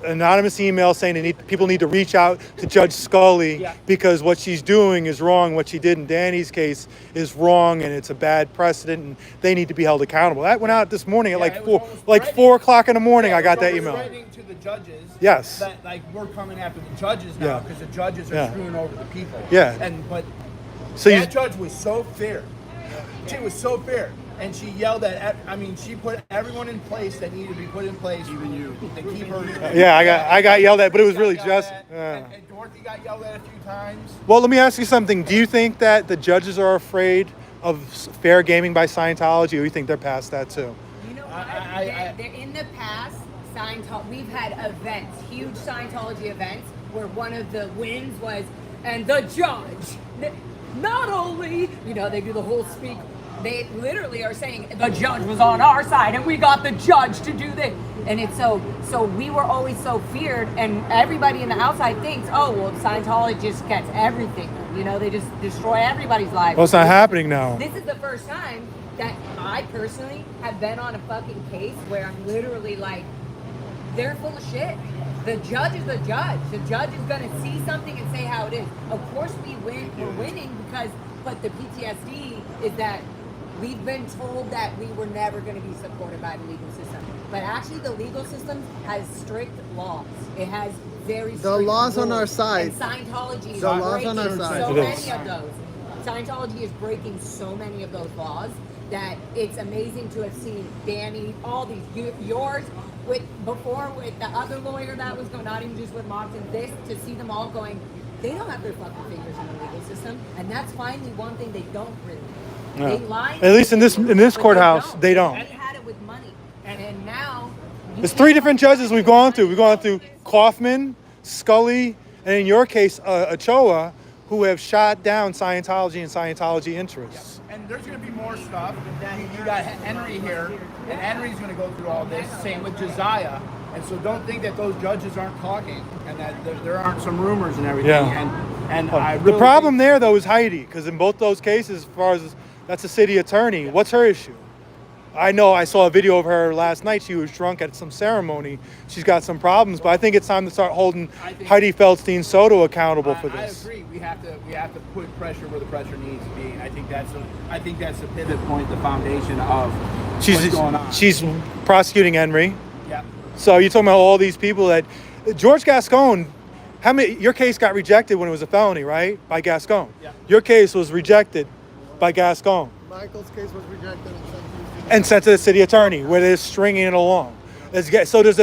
anonymous email saying people need to reach out to Judge Scully because what she's doing is wrong. What she did in Danny's case is wrong, and it's a bad precedent, and they need to be held accountable. That went out this morning at like 4 o'clock in the morning. I got that email. Threatening to the judges. Yes. That like we're coming after the judges now because the judges are screwing over the people. Yeah. But So that judge was so fair. She was so fair. And she yelled she put everyone in place that needed to be put in place. Even you. To keep her. Yeah, I got yelled at, but it was really just. And Dorothy got yelled at a few times. Well, let me ask you something. Do you think that the judges are afraid of fair gaming by Scientology, or you think they're past that too? You know, In the past, we've had events, huge Scientology events, where one of the wins was, and the judge, not only, they do the whole speak, they literally are saying the judge was on our side and we got the judge to do this. And it's so we were always so feared, and everybody in the outside thinks, oh, well, Scientology just gets everything. They just destroy everybody's lives. Well, it's not happening now. This is the first time that I personally have been on a fucking case where I'm literally like, they're full of shit. The judge is the judge. The judge is going to see something and say how it is. Of course we're winning but the PTSD is that we've been told that we were never going to be supported by the legal system. But actually the legal system has strict laws. It has very strict The laws on rules. our side. And Scientology is The laws breaking on our side. so It is. many of those. Scientology is breaking so many of those laws that it's amazing to have seen Danny, all these, yours, with the other lawyer that was going, not even just with Mox and this, to see them all going, they don't have their fucking fingers in the legal system, and that's finally one thing they don't really. No. They lie. At least in this but courthouse, they don't. They had it with money, and now There's 3 different judges we've gone through. We've gone through Kaufman, Scully, and in your case, Ochoa, who have shot down Scientology and Scientology interests. And there's going to be more stuff. You got Henry here, and Henry's going to go through all this. Same with Josiah. And so don't think that those judges aren't talking, and that there aren't some rumors and everything. Yeah. And I really The problem there, though, is Heidi, because in both those cases, as far as that's a city attorney, what's her issue? I know I saw a video of her last night. She was drunk at some ceremony. She's got some problems, but I think it's time to start holding Heidi Feldstein Soto accountable for this. I agree. We have to put pressure where the pressure needs to be, and I think that's the pivot point, the foundation of what's going on. She's prosecuting Henry. Yeah. So you're talking about all these people that George Gascon. Your case got rejected when it was a felony, right? By Gascon. Yeah. Your case was rejected by Gascon Michael's case was rejected and sent to the city attorney, where they're stringing it along. So there's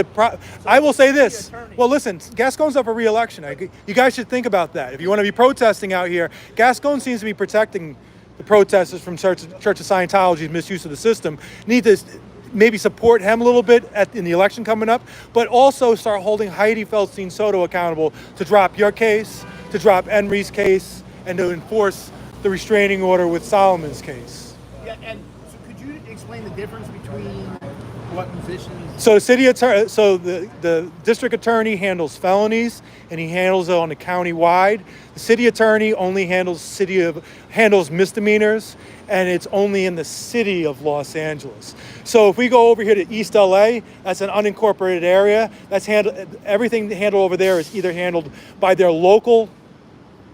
I will say this. Well, listen, Gascon's up for re-election. You guys should think about that. If you want to be protesting out here, Gascon seems to be protecting the protesters from Church of Scientology's misuse of the system. Need to maybe support him a little bit in the election coming up, but also start holding Heidi Feldstein Soto accountable to drop your case, to drop Henry's case, and to enforce the restraining order with Solomon's case. Yeah, and so could you explain the difference between what positions? So the city attorney, the district attorney handles felonies, and he handles it on the county-wide. The city attorney only handles misdemeanors, and it's only in the city of Los Angeles. So if we go over here to East LA, that's an unincorporated area. Everything handled over there is either handled by their local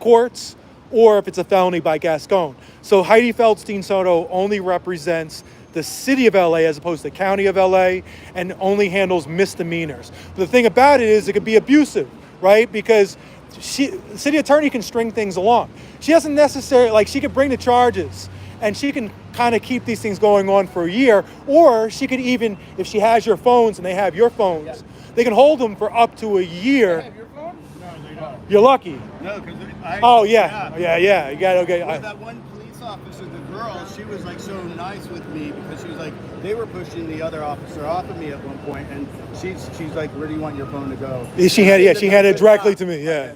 courts, or if it's a felony, by Gascon. So Heidi Feldstein Soto only represents the city of LA as opposed to the county of LA, and only handles misdemeanors. But the thing about it is it could be abusive, right? Because the city attorney can string things along. She doesn't necessarily, she could bring the charges, and she can kind of keep these things going on for a year, or she could even, if she has your phones and they have your phones, they can hold them for up to a year. Have your phone? No, they don't. You're lucky. No, because Yeah. You got okay. Well, that one police officer, the girl, she was so nice with me, because she was like, they were pushing the other officer off of me at one point, and she's like, where do you want your phone to go? She had it directly to me. Yeah.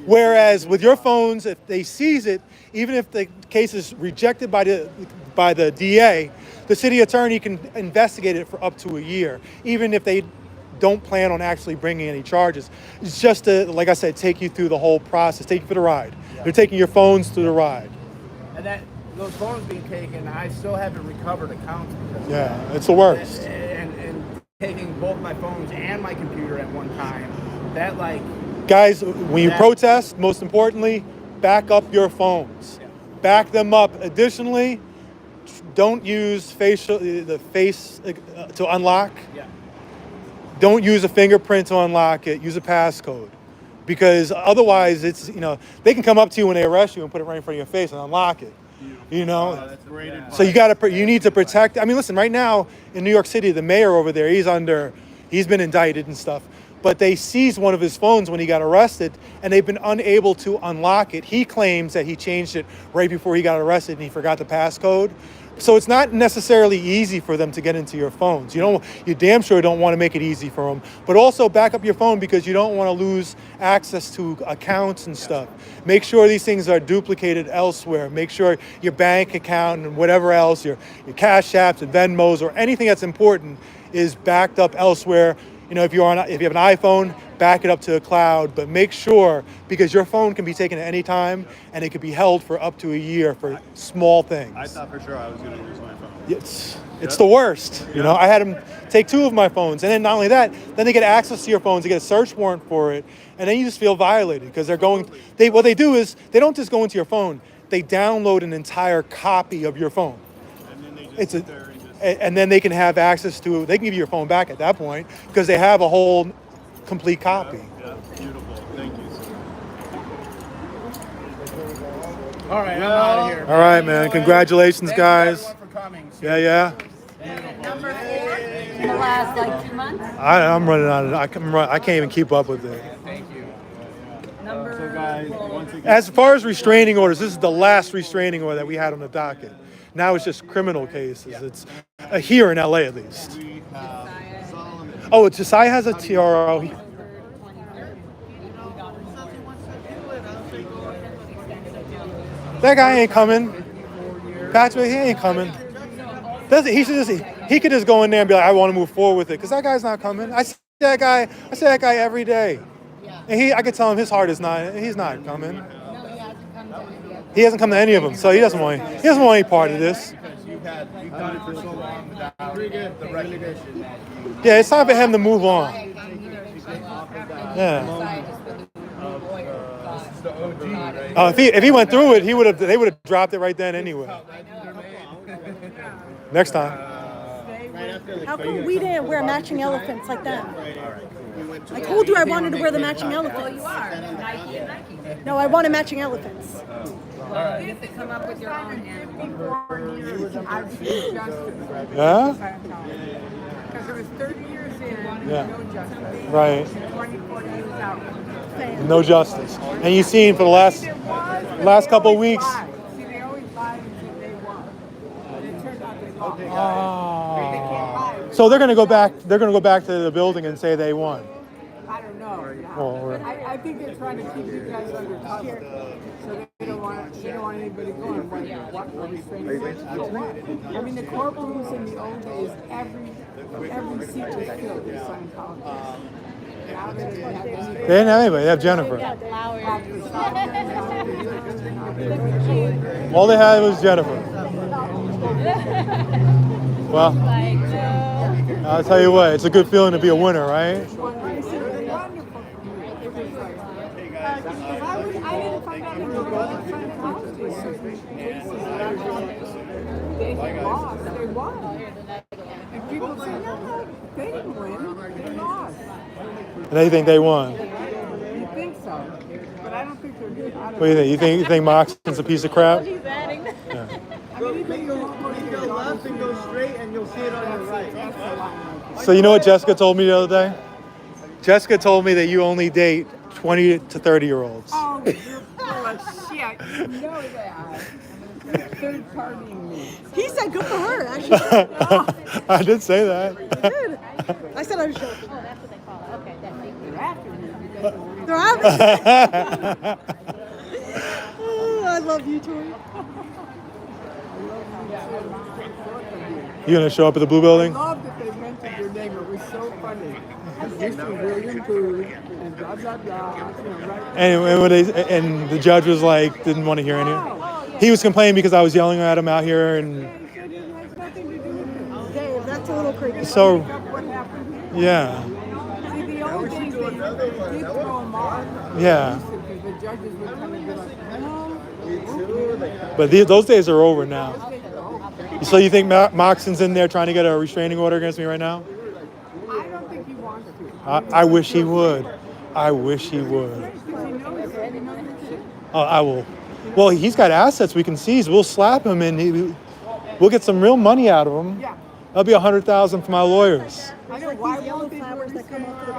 Whereas with your phones, if they seize it, even if the case is rejected by the DA, the city attorney can investigate it for up to a year, even if they don't plan on actually bringing any charges. It's just to, like I said, take you through the whole process, take you for the ride. They're taking your phones through the ride. And those phones being taken, I still haven't recovered accounts because It's the worst. And taking both my phones and my computer at one time, that Guys, when you protest, most importantly, back up your phones. Yeah. Back them up. Additionally, don't use the face to unlock. Yeah. Don't use a fingerprint to unlock it. Use a passcode, because otherwise, they can come up to you when they arrest you and put it right in front of your face and unlock it. That's great advice. So you need to protect. I mean, listen. Right now in New York City, the mayor over there, he's been indicted and stuff. But they seized one of his phones when he got arrested, and they've been unable to unlock it. He claims that he changed it right before he got arrested and he forgot the passcode. So it's not necessarily easy for them to get into your phones. You damn sure don't want to make it easy for them. But also back up your phone because you don't want to lose access to accounts and stuff. Make sure these things are duplicated elsewhere. Make sure your bank account and whatever else, your Cash Apps and Venmos or anything that's important is backed up elsewhere. If you have an iPhone, back it up to the cloud, but make sure, because your phone can be taken at any time and it could be held for up to a year for small things. I thought for sure I was going to lose my phone. It's the worst. I had them take 2 of my phones, and then not only that, then they get access to your phones, they get a search warrant for it, and then you just feel violated because what they do is they don't just go into your phone, they download an entire copy of your phone. And then they just sit there and then they can have access to, they can give you your phone back at that point because they have a whole complete copy. Yeah, beautiful. Thank you, sir. All right, I'm out of here. All right, man. Congratulations, Thank guys. you everyone for coming. Yeah. Number 4 in the last like 2 months. I'm running out of. I can't even keep up with it. Thank you. So guys, once again, As far as restraining orders, this is the last restraining order that we had on the docket. Now it's just criminal cases. It's here in LA at least. we have Solomon. Oh, Josiah has a TRO. That guy ain't coming. Patrick, he ain't coming. He could just go in there and be like, I want to move forward with it, because that guy's not coming. I see that guy every day. And I could tell him his heart is not, he's not coming. He hasn't come to any of them, so he doesn't want any part of this. You've done it for so long without the recognition. Yeah, it's time for him to move on. Yeah. This is the OG, right? If he went through it, they would have dropped it right then anyway. Next time. How come we didn't wear matching elephants like that? I told you I wanted to wear the matching elephants. You are Nike and Nike. No, I wanted matching elephants. Well, you have to come up with your own animal. 4 years, I've seen justice. Yeah? Because it was 30 years in, Yeah. no justice. Right. 24 years out. No justice. And you've seen for the last couple of weeks. See, they always lie and say they won. But it turned out they lost. They can't lie. So they're gonna go back. They're gonna go back to the building and say they won. I don't know. Well, I think they're trying to keep you guys under cover, so they don't want anybody going. What restraining orders? I mean, the courtrooms in the old days, every seat was filled with Scientologists. Now they don't have They anybody. didn't have anybody. They have Jennifer. All they had was Jennifer. Well, I'll tell you what. It's a good feeling to be a winner, right? They lost. They won. And people say, no, they didn't win. They lost. And they think they won. You think so, but I don't think they're good. What do you think? You think Moxon's a piece of crap? I mean, even you won't go to your Left and go straight, and you'll see it on your right. That's a lie. So you know what Jessica told me the other day? Jessica told me that you only date 20 to 30-year-olds. Oh, you're full of shit. You know that. You're third partying me. He said good for her. Actually, I did say that. good. I said I was joking. Oh, that's what they call it. Okay, that makes They're after me because you're They're out. Oh, I love you, Tori. You gonna show up at the Blue Building? I love that they mentioned your name. It was so funny. Mr. William Booth and blah, blah, blah. You know, right? And the judge was like, didn't want to hear any. He was complaining because I was yelling at him out here, and It has nothing to do with it. Dave, that's a little creepy. so What happened here? yeah, See, the old days, they did throw them off. yeah. The judges would come and be like, But those days are over now. So you think Moxon's in there trying to get a restraining order against me right now? I don't think he wants to. I wish he would. I wish he would. Because he knows the shit. I will. Well, he's got assets we can seize. We'll slap him and we'll get some real money out of him. Yeah. That'll be $100,000 for my lawyers. I know, why won't they do flowers it that come off the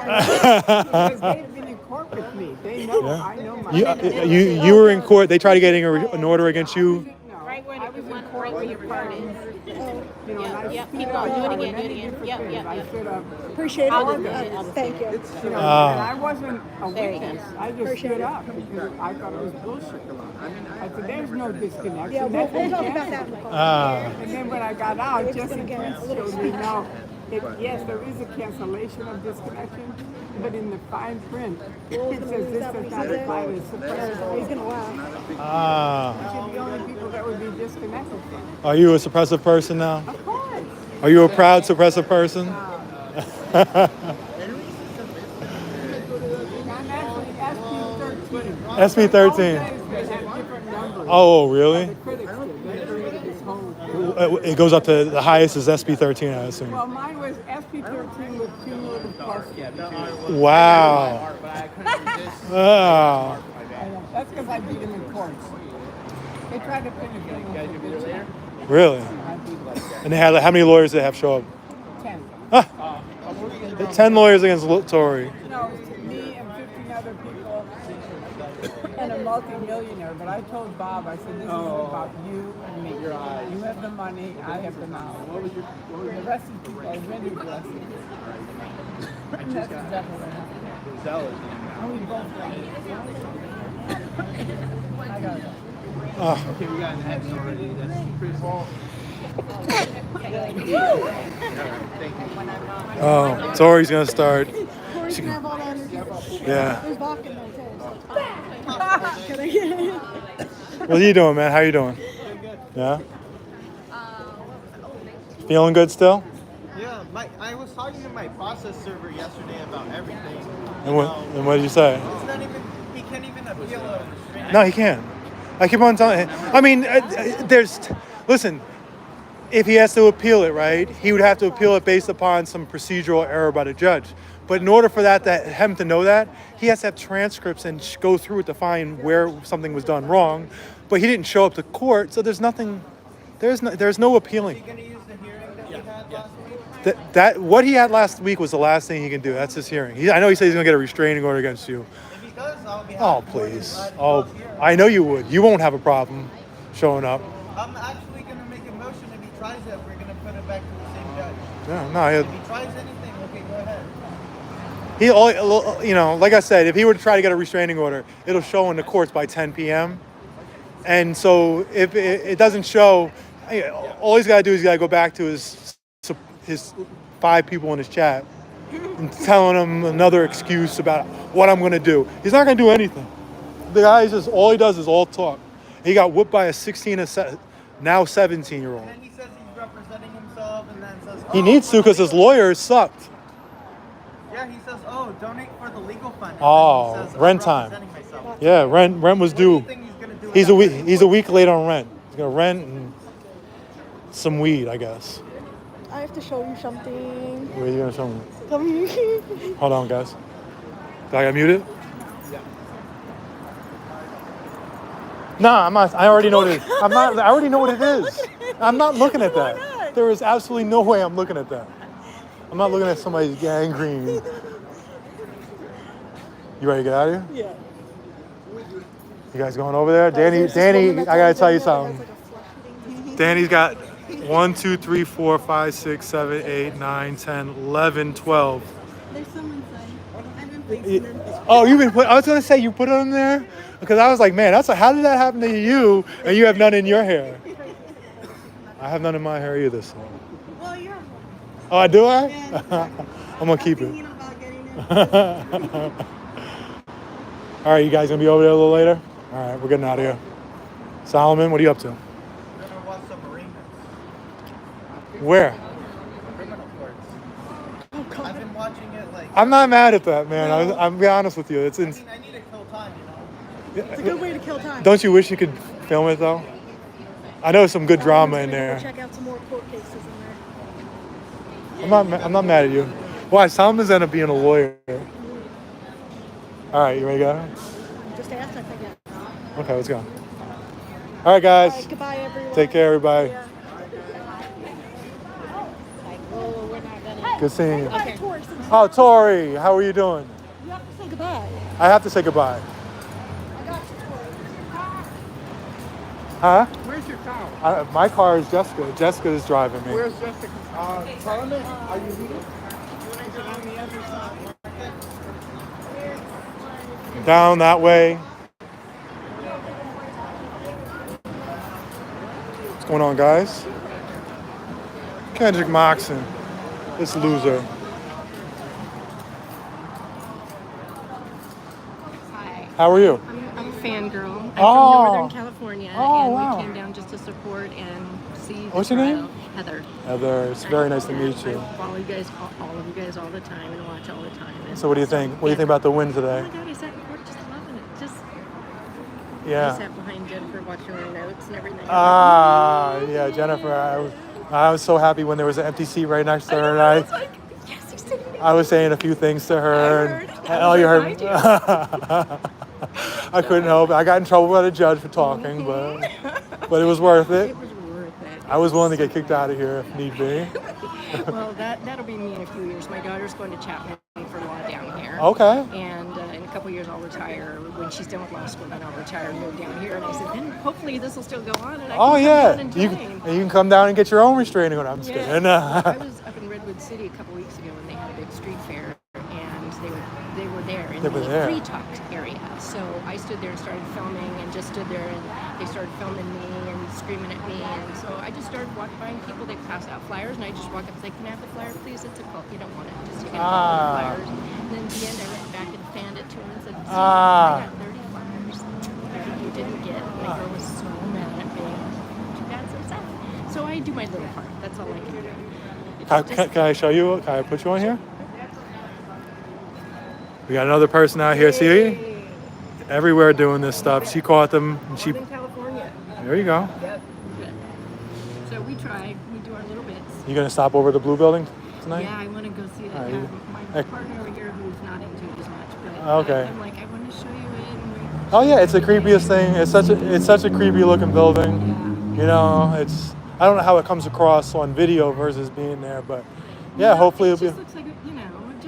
because they've been in court with me. They know. Yeah. I know my. You were in court. They tried to get an order against you. No, I was in court with your party. Yep, stood keep up going. Do it on again, do it many again. different Yep, things. yep, I yep. stood up. Appreciate I'll it. do it. Thank you. You know, Ah. and I wasn't a There you witness. go. I just Appreciate stood it. up because I thought it was bullshit. I said, there's no disconnection. Yeah, That's we'll talk insanity. about that in the car. And then when I got out, It's Jesse gonna get Prince a little showed me speech. now, yes, there is a cancellation of disconnection, but in the fine print, it says this does not apply to suppressors. He's gonna laugh. We should be the only people that would be disconnected from. Are you a suppressive person now? Of course. Are you a proud suppressive person? I'm actually SB13. SB 13. Those days they had different numbers. Oh, really? The critics did. They created this whole. It goes up to the highest is SB 13, I assume. Well, mine was SB13 with cumulative plus. Wow. Ah. That's because I beat him in courts. They tried to pin a thing. Really? I beat them. And they had how many lawyers did they have show up? 10. Ah, 10 lawyers against Tory. No, it was me and 15 other people and a multi-millionaire. But I told Bob, I said, this is about you and me. You have the money, I have the knowledge. The rest of the people are really blessed. And that's exactly what happened. And we both got it. I got it. Okay, we got an X already. That's Chris. Oh, Tori's gonna start. Corey's gonna have all the energy. Yeah. There's vodka in there too. What are you doing, man? How you doing? Yeah. Feeling good still? Yeah, I was talking to my process server yesterday about everything. And what did you say? It's not even, he can't even appeal a restraining. No, he can't. I keep on telling him. I mean, listen, if he has to appeal it, right, he would have to appeal it based upon some procedural error by the judge. But in order for him to know that, he has to have transcripts and go through it to find where something was done wrong. But he didn't show up to court, so there's no appealing. Are you going to use the hearing that we had last week? What he had last week was the last thing he can do. That's his hearing. I know he said he's going to get a restraining order against you. If he does, I'll be Oh, happy for him. please. Glad he Oh, was here. I know you would. You won't have a problem showing up. I'm actually going to make a motion if he tries it, we're going to put it back to the same judge. Yeah, no, If he tries anything, okay, go ahead. like I said, if he were to try to get a restraining order, it'll show in the courts by 10 p.m. And so if it doesn't show, all he's got to do is he's got to go back to his 5 people in his chat and telling them another excuse about what I'm going to do. He's not going to do anything. The guy all he does is all talk. He got whipped by a now 17-year-old. And then he says he's representing himself and then says, He needs to because his lawyers sucked. Yeah, he says, donate for the legal fund. And Oh, then he says, rent I'm time. representing myself. Yeah, rent was What do you due. think he's gonna do He's with that he's a week late on rent. He's gonna rent and some weed, I guess. I have to show you something. What are you gonna show me? Come here. Hold on, guys. Do I got muted? Nah, I'm not. I already know what it is. I already know what it is. I'm not looking at Why that. not? There is absolutely no way I'm looking at that. I'm not looking at somebody's gangrene. You ready to get out of here? Yeah. You guys going over there? Danny, I gotta tell you something. Danny's got 1, 2, 3, 4, 5, 6, 7, 8, 9, 10, 11, 12. There's some inside. I've been placing them. Oh, I was gonna say you put them there because I was like, man, how did that happen to you? And you have none in your hair. I have none in my hair either. So. Well, you're. Oh, do I? Yeah. I'm gonna keep it. Thinking about getting it. All right, you guys gonna be over there a little later? All right, we're getting out of here. Solomon, what are you up to? I'm gonna watch some arraignments. Where? Criminal courts. I've been watching it like. I'm not mad at that, man. I'm be honest with you. I need to kill time, It's a good way to kill time. Don't you wish you could film it though? I know some good drama in there. Check out some more court cases in there. I'm not mad at you. Why? Solomon's ended up being a lawyer. All right, you ready to go? Just ask, I think. Okay, let's go. All right, guys. All right, goodbye, everyone. Take care, everybody. Yeah. Good seeing you. Okay. Oh, Tori, how are you doing? You have to say goodbye. I have to say goodbye. I got you, Tori. Huh? Where's Where's your car? My car is Jessica. Jessica is driving me. Where's Jessica? Parliament, are you leaving? Down that way. What's going on, guys? Kendrick Moxon, this loser. Hi. How are you? I'm a fangirl. I'm Oh. from Northern California, Oh, and wow. we came down just to support and see the What's your trial. name? Heather. Heather, it's very nice to meet you. I follow you guys, all of you guys, all the time, and watch all the time. And So what do you think? What do you think about the win Oh today? my God, I sat in court just loving it. Just I Yeah. sat behind Jennifer watching her notes and everything. Yeah, Jennifer. I was so happy when there was an empty seat right next to her, and I was like, yes, he's sitting there. I was saying a few things to her. heard. Oh, you heard. I couldn't help it. I got in trouble by the judge for talking, but it was worth it. It was worth it. I was willing to get kicked out of here if need be. Well, that'll be me in a few years. My daughter's going to Chapman for law down here. Okay. And in a couple years, I'll retire. When she's done with law school, then I'll retire and move down here. And I said, then hopefully this will still go on, and I can Oh come yeah, down and you join. can come down and get your own restraining order. I'm just kidding. I was up in Redwood City a couple weeks ago, and they had a big street fair, and they were there in They were the there. pre-talk area. So I stood there and started filming, and just stood there, and they started filming me and screaming at me, and so I just started walking by, and people, they passed out flyers, and I just walked up and said, can I have the flyer, please? It's a cult. You don't want it. Just take out the flyers. And then at the end, I went back and fanned it to him and said, see, I got 30 flyers. 30 you didn't get. And the girl was so mad at me. She got so sad. So I do my little part. That's all I can do. Can I show you? Can I put you on here? We got another person out here. See, everywhere doing this stuff. She caught them. And she. Northern California. There you go. Yep. So we try. We do our little bits. You gonna stop over the blue building tonight? Yeah, I want to go see it. All right. My partner over here who's not into it as much, but Okay. I'm like, I want to show you it. Oh yeah, it's the creepiest thing. It's such a creepy looking building. Yeah. You know, I don't know how it comes across on video versus being there, but yeah, hopefully it it'll just be. looks like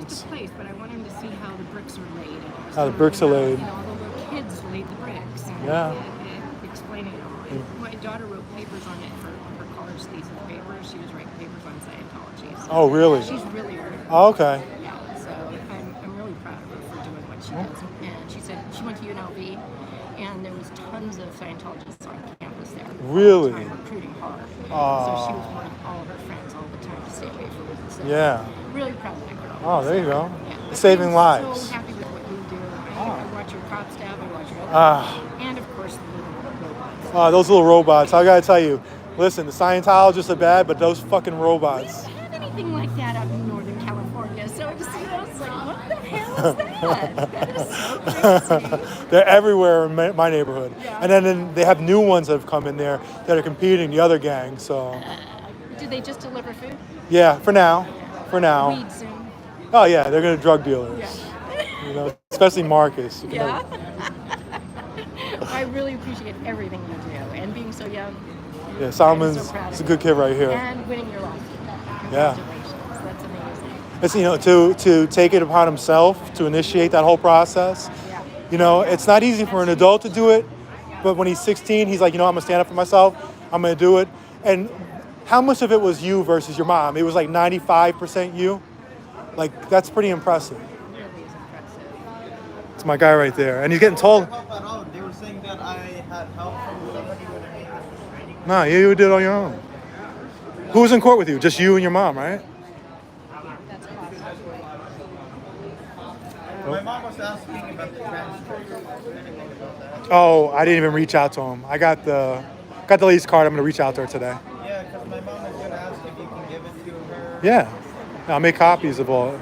just a place, but I want him to see how the bricks are laid. How the bricks are laid. You know, all the little kids laid the bricks. And, Yeah. and explaining it all. And my daughter wrote papers on it for her college thesis papers. She was writing papers on Scientology. So Oh really? she's really earned it. Oh, okay. Yeah, so I'm really proud of her for doing what she does. And she said she went to UNLV, and there was tons of Scientologists on campus there. Really? All the time, recruiting hard. Aw. So she was warning all of her friends all the time to stay away from it. So Yeah. really proud of that girl. Oh, there you go. Yeah. Saving I'm lives. so happy with what you do. I watch your prop staff, I watch your other Ah. and of course the little robots. Oh, those little robots. I gotta tell you, listen, the Scientologists are bad, but those fucking robots. We don't have anything like that up in Northern California. So it's like, what the hell is that? That is so crazy. They're everywhere in my neighborhood. Yeah. And then they have new ones that have come in there that are competing the other gang. So, Do they just deliver food? yeah, for now. For now. Weed soon. Oh, yeah, they're going to drug dealers. Yeah. You know, especially Marcus. You Yeah. know. I really appreciate everything you do and being so young. Yeah, I'm Solomon's so proud is of a good you. kid right here. And winning your lawsuit. Yeah. Congratulations. That's amazing. It's, you know, to take it upon himself to initiate that whole process. Yeah. You know, it's not easy for an adult to do it, but when he's 16, he's like, you know, I'm gonna stand up for myself. I'm gonna do it. And how much of it was you versus your mom? It was like 95% you. Like, that's pretty impressive. Really is impressive. It's my guy right there, and he's getting told. Help at all. They were saying that I had help from somebody when I made this restraining order. No, you did it on your own. Who was in court with you? Just you and your mom, right? That's awesome. My mom was asking about the transcript. Anything about that? Oh, I didn't even reach out to him. I got the lady's card. I'm gonna reach out to her today. Yeah, because my mom was going to ask if you can give it to her. Yeah, I'll make copies of all.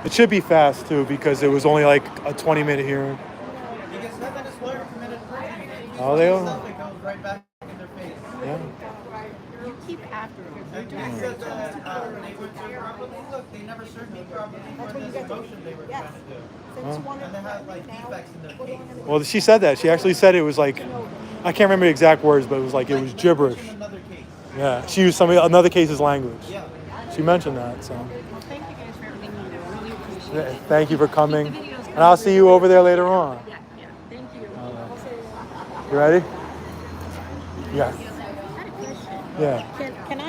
It should be fast too because it was only like a 20-minute hearing. Because Heather is lawyer committed perjury. Oh, they are. It goes right back in their face. Yeah. You keep after it. And they said that they were to properly look. They never served me properly for this motion they were trying to do. And they had like defects in their case. Well, she said that. She actually said it was like, I can't remember the exact words, but it was like it was gibberish. Another case. Yeah, she used another case's language. Yeah. She mentioned that. So, Well, thank you guys for everything you do. I really appreciate yeah, it. thank you for coming, Keep the videos and I'll see you over there later on. Yeah, yeah. Thank you. You ready? Yeah. I had a question. Yeah. Can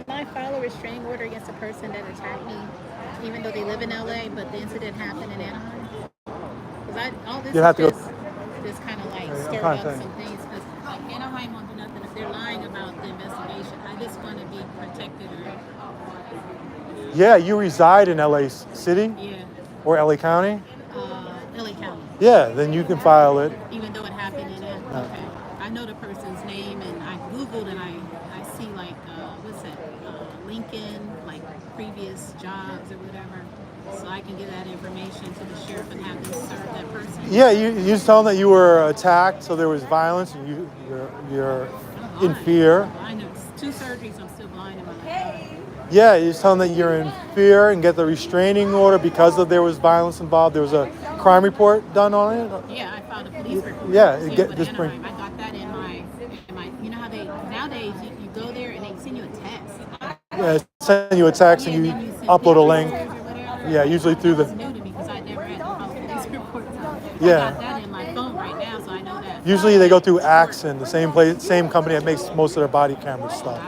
I file a restraining order against a person that attacked me, even though they live in LA, but the incident happened in Anaheim? Because all this You have to is go. just kind of like I'm stirred trying up to think. some things. Because like Anaheim won't do nothing if they're lying about the investigation. I just want to be protected. Yeah, you reside in LA City Yeah, or LA County. LA County. Yeah, then you can file it. Even though it happened in Anaheim. Okay. I know the person's name, and I Googled, and I see like what's that? Lincoln, like previous jobs or whatever. So I can give that information to the sheriff and have them serve that person. Yeah, you just tell them that you were attacked, so there was violence, and you're in fear. I know 2 surgeries. I'm still blind in my left eye. Yeah, you just tell them that you're in fear and get the restraining order because there was violence involved. There was a crime report done on it. Yeah, I filed a police report. Yeah, With just Anaheim. I got that in my. You know how they nowadays you go there and they send you a text. Send you a text and you upload a link. Yeah, usually through the. It's new to me because I never had to file a police report. So Yeah. I got that in my phone right now, so I know that. Usually they go through Axon, the same company that makes most of their body camera stuff.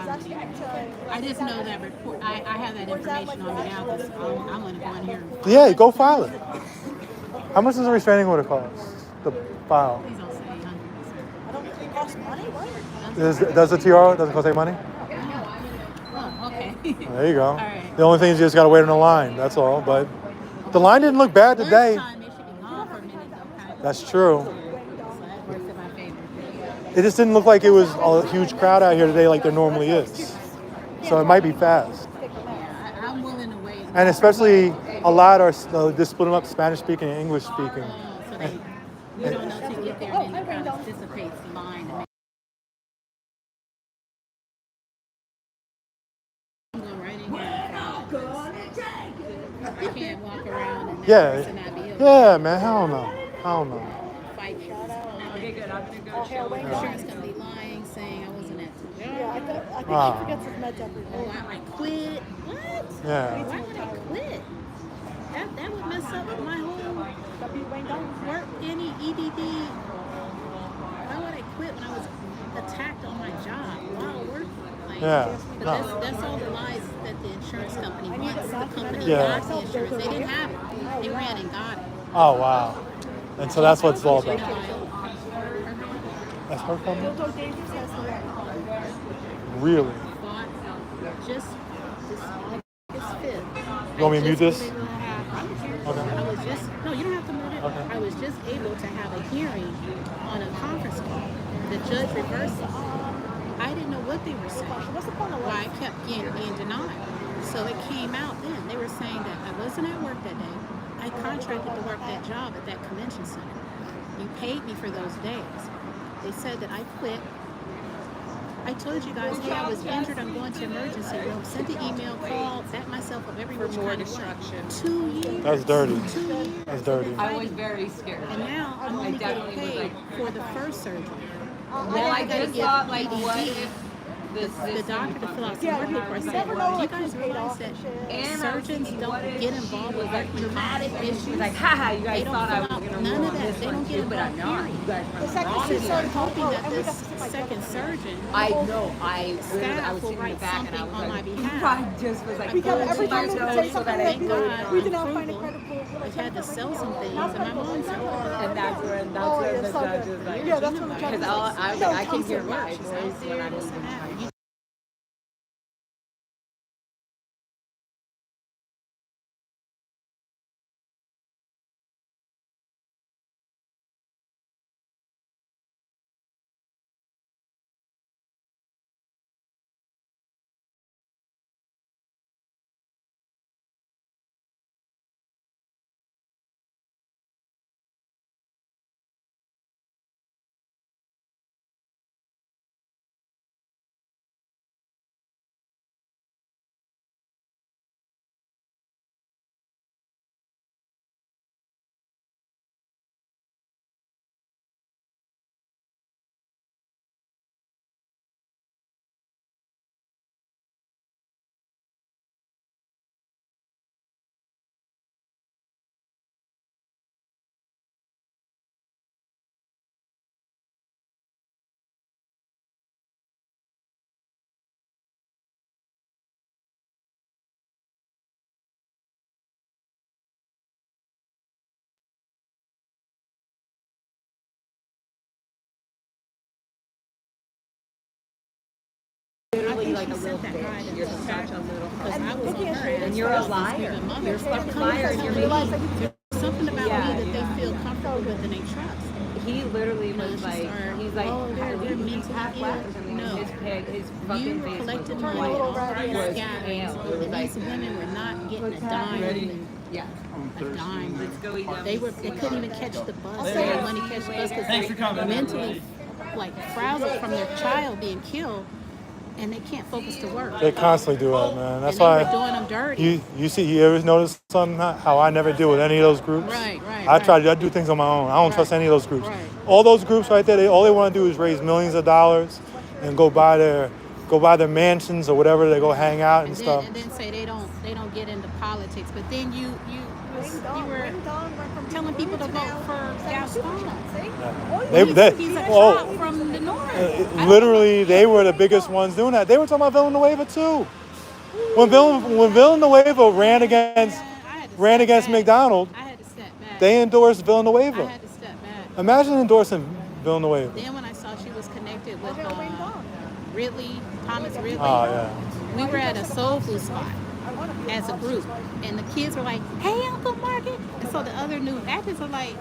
I just know that report. I have that information on me now because I'm going to go in here. Yeah, go file it. How much does a restraining order cost? The file. Please don't say hundreds. I don't think it costs money. What? Does the TRO doesn't cost any money? Oh, okay. There you go. All right. The only thing is you just gotta wait in the line. That's all. But the line didn't look bad today. Lunchtime, they should be gone for a minute, though, kind of. That's true. So that works in my favor. It just didn't look like it was a huge crowd out here today like there normally is. So it might be fast. Yeah, I'm willing to wait. And especially a lot are they split them up Spanish speaking and English speaking. So they, you don't know till you get there, and then it kind of dissipates the line. I'm going right in here. You can't walk around and not be able to Yeah, man. Hell no. Hell no. fight. Okay, good. I'm going to go. Insurance company lying, saying I wasn't at the job. Yeah, I think he forgets his meds every Oh, day. I quit. What? Yeah. Why would I quit? That would mess up my whole work, any EDD. Why would I quit when I was attacked on my job while working? Like, Yeah. but that's all the lies that the insurance company wants. The company Yeah. got the insurance. They didn't have it. They ran and got it. Oh wow. And so that's what it's all about. You know, That's her company? Dildo Dangerous has the Really? bought just this fifth. You want me to mute this? I was just, no, you don't have to mute it. Okay. I was just able to have a hearing on a conference call. The judge reversed it. I didn't know what they were saying. Why I kept being denied. So it came out then. They were saying that I wasn't at work that day. I contracted to work that job at that convention center. You paid me for those days. They said that I quit. I told you guys, hey, I was injured, I'm going to emergency room. Sent the email, called, set myself up every which kind of way. 2 years. That's dirty. 2 years. That's dirty. I was very scared. And now I'm only getting definitely was paid like- for the first surgery. Well, I just thought, like, what if The doctor to fill out some work report said, do you guys realize that surgeons don't get involved with dramatic issues? like, haha, you They guys don't thought I fill was out gonna none rule of on that. this They one don't too, get but I'm involved. not. You guys The went second wrong. surgeon- So I'm hoping that this second surgeon I know. I staff was will sitting in the write back and I something was on my like, behalf. I just was like, Because every my time we nose say so something that I like can God, this, we did not find it approval. credible. I had to sell some things, and my mom said, and that's when Oh, the you're so judge good. is like, Yeah, that's when the judge because is I like, was no, like, I can hear Thompson. my she's voice out when there, I'm this and moving. that. literally like a little bitch. You're such a little fucking. And you're a liar. You're a fucking liar. And you're mean. There's something about me that they feel comfortable with and they trust. He literally was like, he's like, oh, they're mentally ill. No, his fucking you face collected was money white. all these Was gatherings, pale. It was and like, these women were not getting a dime. yeah. A dime. Let's go eat down. They couldn't even catch the bus. They had money to catch the bus because they're mentally like frazzled from their child being killed, and they can't focus to work. They constantly do that, man. That's and they why were doing them dirty. you ever notice something how I never deal with any of those groups? Right. I do things on my own. I don't trust any of those groups. Right. All those groups right there, all they want to do is raise millions of dollars and go buy their mansions or whatever. They go hang out and stuff. And then say they don't get into politics. But then you were telling people to vote for Gaston. He's a cop from the north. Literally, they were the biggest ones doing that. They were talking about Villanueva too. When Villanueva ran against McDonald, I had to step back. they endorsed Villanueva. I had to step back. Imagine endorsing Villanueva. Then when I saw she was connected with Thomas Ridley, Oh yeah. we were at a soul food spot as a group, and the kids were like, "Hey, Uncle Margaret," and so the other new actors were like,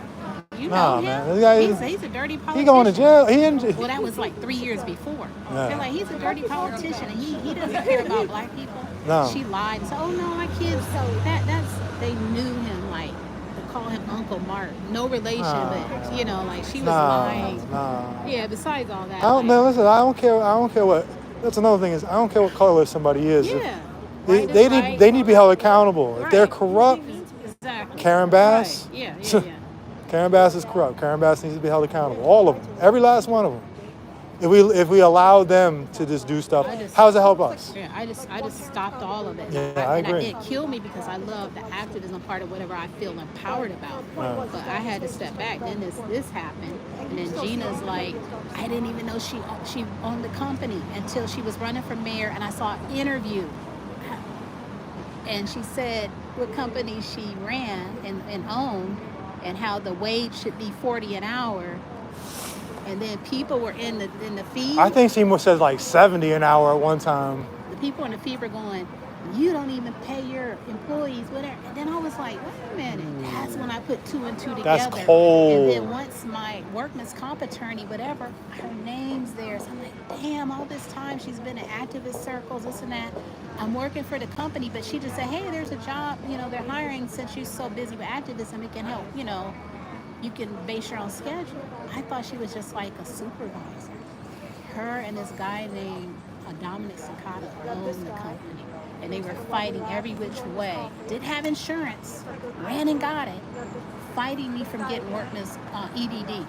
"You know him? Man, this guy, he's a dirty politician." He going to jail. Well, that was like 3 years before. Yeah. They're like, he's a dirty politician, and he doesn't care about black people. No. She lied and said, "Oh no, my kids." They knew him like to call him Uncle Mark. No relation, but you know, like she was lying. Yeah. Besides all that. Man, listen. I don't care what. That's another thing is I don't care what color somebody is. Yeah. They need to be held accountable. If they're corrupt, exactly. Karen Bass. Right. Yeah. Karen Bass is corrupt. Karen Bass needs to be held accountable. All of them. Every last one of them. If we allow them to just do stuff, how does it help us? Yeah, I just stopped all of it. Yeah, I agree. And it killed me because I love the activism part of whatever I feel empowered about. But I had to step back. Then this happened, and then Gina's like, I didn't even know she owned the company until she was running for mayor, and I saw an interview, and she said what company she ran and owned, and how the wage should be $40 an hour. And then people were in the feed. I think she said like $70 an hour at one time. The people in the feed were going, "You don't even pay your employees, whatever." And then I was like, wait a minute. That's when I put two and two together. That's cold. And then once my workman's comp attorney, whatever, her name's there. So I'm like, damn, all this time she's been in activist circles, this and that. I'm working for the company, but she just said, hey, there's a job, they're hiring since you're so busy with activism, it can help, you can base your own schedule. I thought she was just like a supervisor. Her and this guy named Dominic Sakata owned the company. And they were fighting every which way. Didn't have insurance. Ran and got it. Fighting me from getting workman's EDD.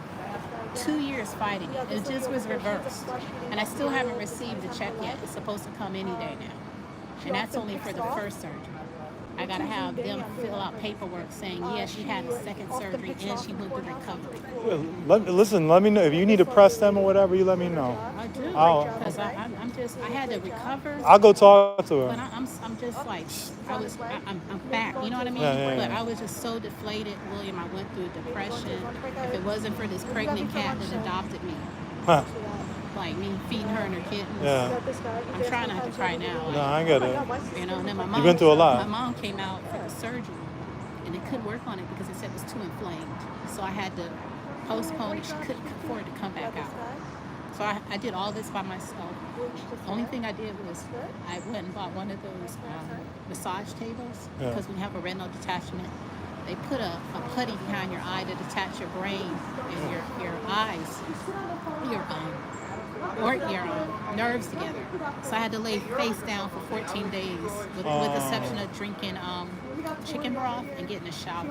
2 years fighting. It just was reversed. And I still haven't received the check yet. It's supposed to come any day now. And that's only for the first surgery. I gotta have them fill out paperwork saying, yes, she had a second surgery and she went through recovery. Listen, let me know. If you need to press them or whatever, you let me know. I do. Because I had to recover. I'll go talk to her. But I'm just like, I'm back. You know what I mean? Yeah. But I was just so deflated, William. I went through depression. If it wasn't for this pregnant cat that adopted me. Huh. Like me feeding her and her kittens. Yeah. I'm trying not to cry now. No, I get it. And then my mom. You've been through a lot. My mom came out for the surgery, and they couldn't work on it because they said it was too inflamed. So I had to postpone it. She couldn't afford to come back out. So I did all this by myself. The only thing I did was I went and bought one of those massage tables because when you have a retinal detachment, they put a putty behind your eye to detach your brain and your eyes, your nerves together. So I had to lay face down for 14 days with the exception of drinking chicken broth and getting a shower.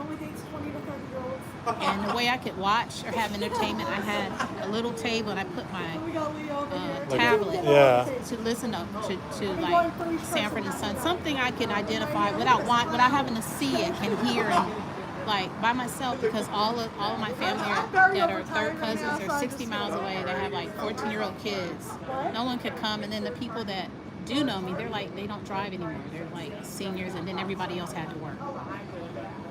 And the way I could watch or have entertainment, I had a little table and I put my tablet to listen to like Sanford and Son, something I can identify without having to see it and hear and like by myself, because all of my family that are third cousins are 60 miles away. They have like 14-year-old kids. No one could come, and then the people that do know me, they're like, they don't drive anymore. They're like seniors, and then everybody else had to work.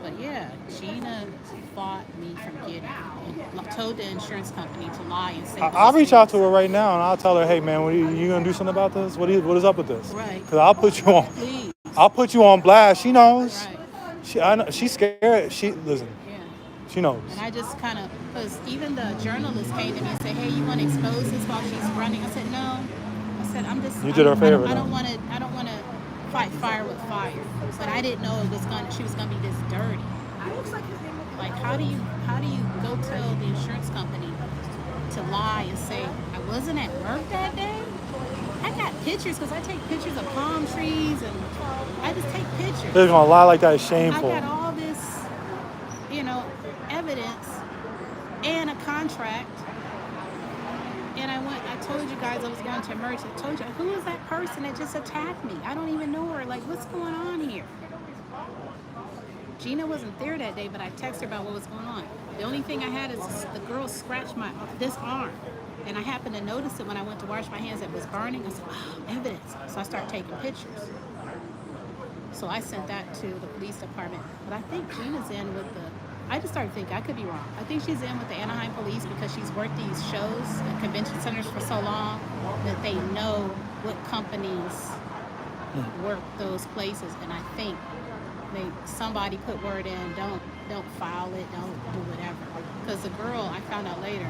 But yeah, Gina fought me from getting and told the insurance company to lie and say. I'll reach out to her right now and I'll tell her, hey man, you gonna do something about this? What is up with this? Right. Because I'll put you on. Please. I'll put you on blast. She knows. Right. I know she's scared. Listen. Yeah. She knows. And I just kind of, because even the journalist came to me and said, hey, you want to expose this while she's running? I said, no. I said, I'm just. You did her a favor. I don't want to fight fire with fire. But I didn't know she was gonna be this dirty. Like how do you go tell the insurance company to lie and say I wasn't at work that day? I got pictures because I take pictures of palm trees and I just take pictures. They're gonna lie like that is shameful. I got all this, evidence and a contract. And I told you guys I was going to emerge. I told you, who is that person that just attacked me? I don't even know her. Like, what's going on here? Gina wasn't there that day, but I texted her about what was going on. The only thing I had is the girl scratched this arm. And I happened to notice it when I went to wash my hands. It was burning. I said, wow, evidence. So I started taking pictures. So I sent that to the police department. But I think Gina's in with I just started thinking, I could be wrong. I think she's in with the Anaheim police because she's worked these shows at convention centers for so long that they know what companies work those places. And I think somebody put word in, don't file it, don't do whatever. Because the girl, I found out later,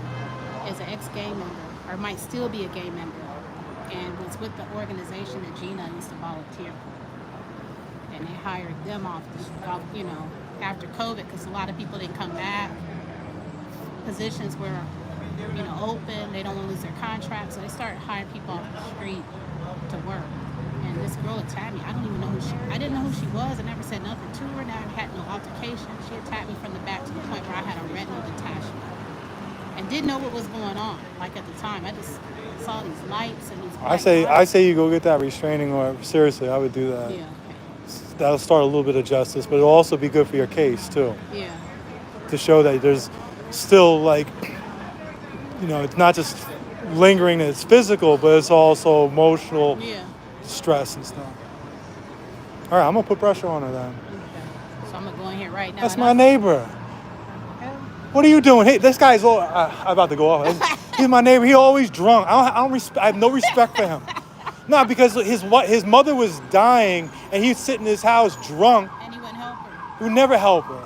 is an ex-gay member, or might still be a gay member, and was with the organization that Gina used to volunteer for. And they hired them off after COVID, because a lot of people didn't come back. Positions were, open. They don't want to lose their contract, so they started hiring people off the street to work. And this girl attacked me. I don't even know I didn't know who she was. I never said nothing to her. Never had no altercation. She attacked me from the back to the point where I had a retinal detachment. And didn't know what was going on. Like at the time, I just saw these lights and these. I say you go get that restraining order. Seriously, I would do that. Yeah. That'll start a little bit of justice, but it'll also be good for your case too. Yeah. To show that there's still it's not just lingering. It's physical, but it's also emotional. Yeah. Stress and stuff. All right, I'm gonna put pressure on her then. Okay. So I'm gonna go in here right now. That's my neighbor. What are you doing? Hey, this guy's I'm about to go off. He's my neighbor. He always drunk. I have no respect for him. No, because his mother was dying and he'd sit in his house drunk. And he wouldn't help her. He would never help her.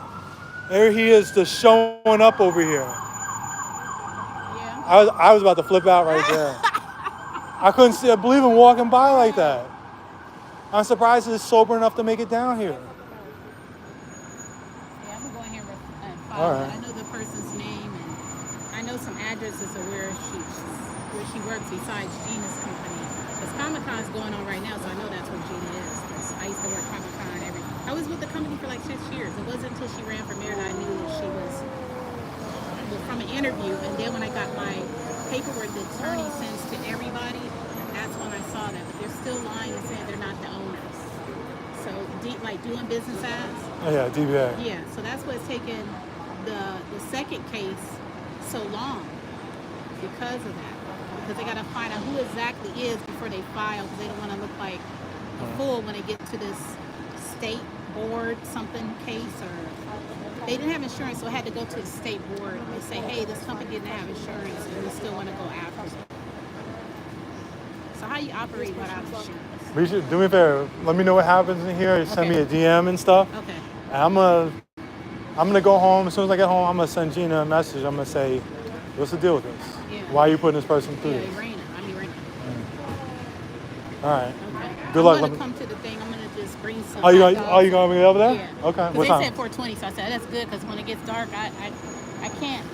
There he is, just showing up over here. Yeah. I was about to flip out right there. I couldn't believe him walking by like that. I'm surprised he's sober enough to make it down here. Yeah, I'm gonna go in here and follow. All right. I know the person's name and I know some addresses of where she works besides Gina's company. Because Comic-Con's going on right now, so I know that's where Gina is. 'Cause I used to work Comic-Con and everything. I was with the company for like 6 years. It wasn't until she ran for mayor that I knew that she was from an interview. And then when I got my paperwork the attorney sends to everybody, that's when I saw that. But they're still lying and saying they're not the owners. So like doing business as. Oh, yeah, DBA. Yeah, so that's what's taken the second case so long because of that. Because they got to find out who exactly is before they file, because they don't want to look like a fool when they get to this state board something case, or they didn't have insurance, so it had to go to the state board and say, hey, this company didn't have insurance and we still want to go after them. So how you operate without insurance? Do me a favor. Let me know what happens in here. Send me a DM and stuff. Okay. And I'm gonna go home. As soon as I get home, I'm gonna send Gina a message. I'm gonna say, what's the deal with this? Yeah. Why are you putting this person through Yeah, this? Irina. I'm Irina. All right. Okay. Good luck. I'm gonna come to the thing. I'm gonna just bring some. Are you hot gonna dogs. be over there? Yeah. Okay. Because What they time? said 4:20, so I said that's good because when it gets dark, I can't.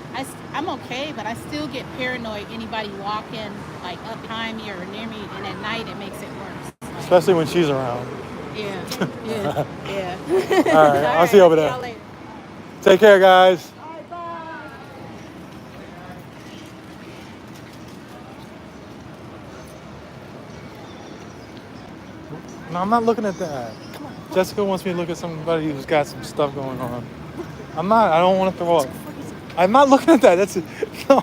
I'm okay, but I still get paranoid. Anybody walking like up behind me or near me, and at night it makes it worse. Like, Especially when she's around. yeah. Yeah. All right. I'll see you over there. Y'all later. Take care, guys. No, I'm not looking at that. Jessica wants me to look at somebody who's got some stuff going on. I'm not. I don't want to throw up. I'm not looking at that. That's no.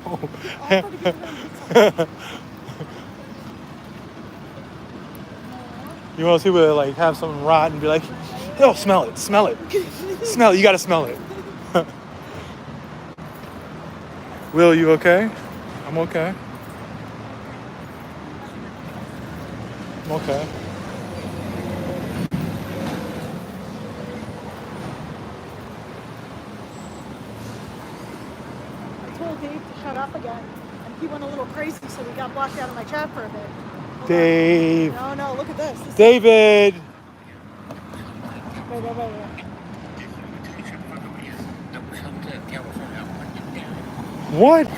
You want to see where like have something rotten and be like, Oh, smell it. Smell it. Smell it. You got to smell it. Will, you okay? I'm okay. I'm okay. I told Dave to shut up again, and he went a little crazy, so we got blocked out of my chat for a bit. Hold Dave. on. No, look at this. David. Wait. What?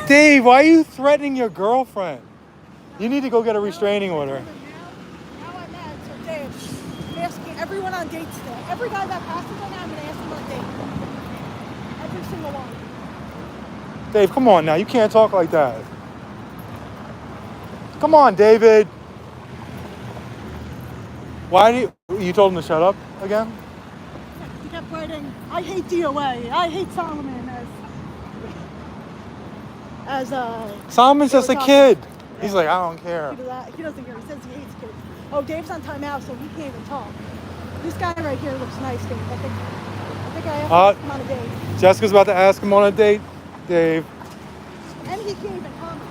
Dave, why are you threatening your girlfriend? You need to go get a restraining order. Now I'm mad, so Dave, I'm asking everyone on dates today. Every guy that passes right now, I'm going to ask him on date. Every single one. Dave, come on now. You can't talk like that. Come on, David. Why do you told him to shut up again? He kept writing, I hate DOA, I hate Solomon, as Solomon's just a talking. kid. He's like, I don't care. He doesn't care. He says he hates kids. Oh, Dave's on timeout, so he can't even talk. This guy right here looks nice, Dave. I think I have to ask him on a date. Jessica's about to ask him on a date, Dave. And he can't even comment.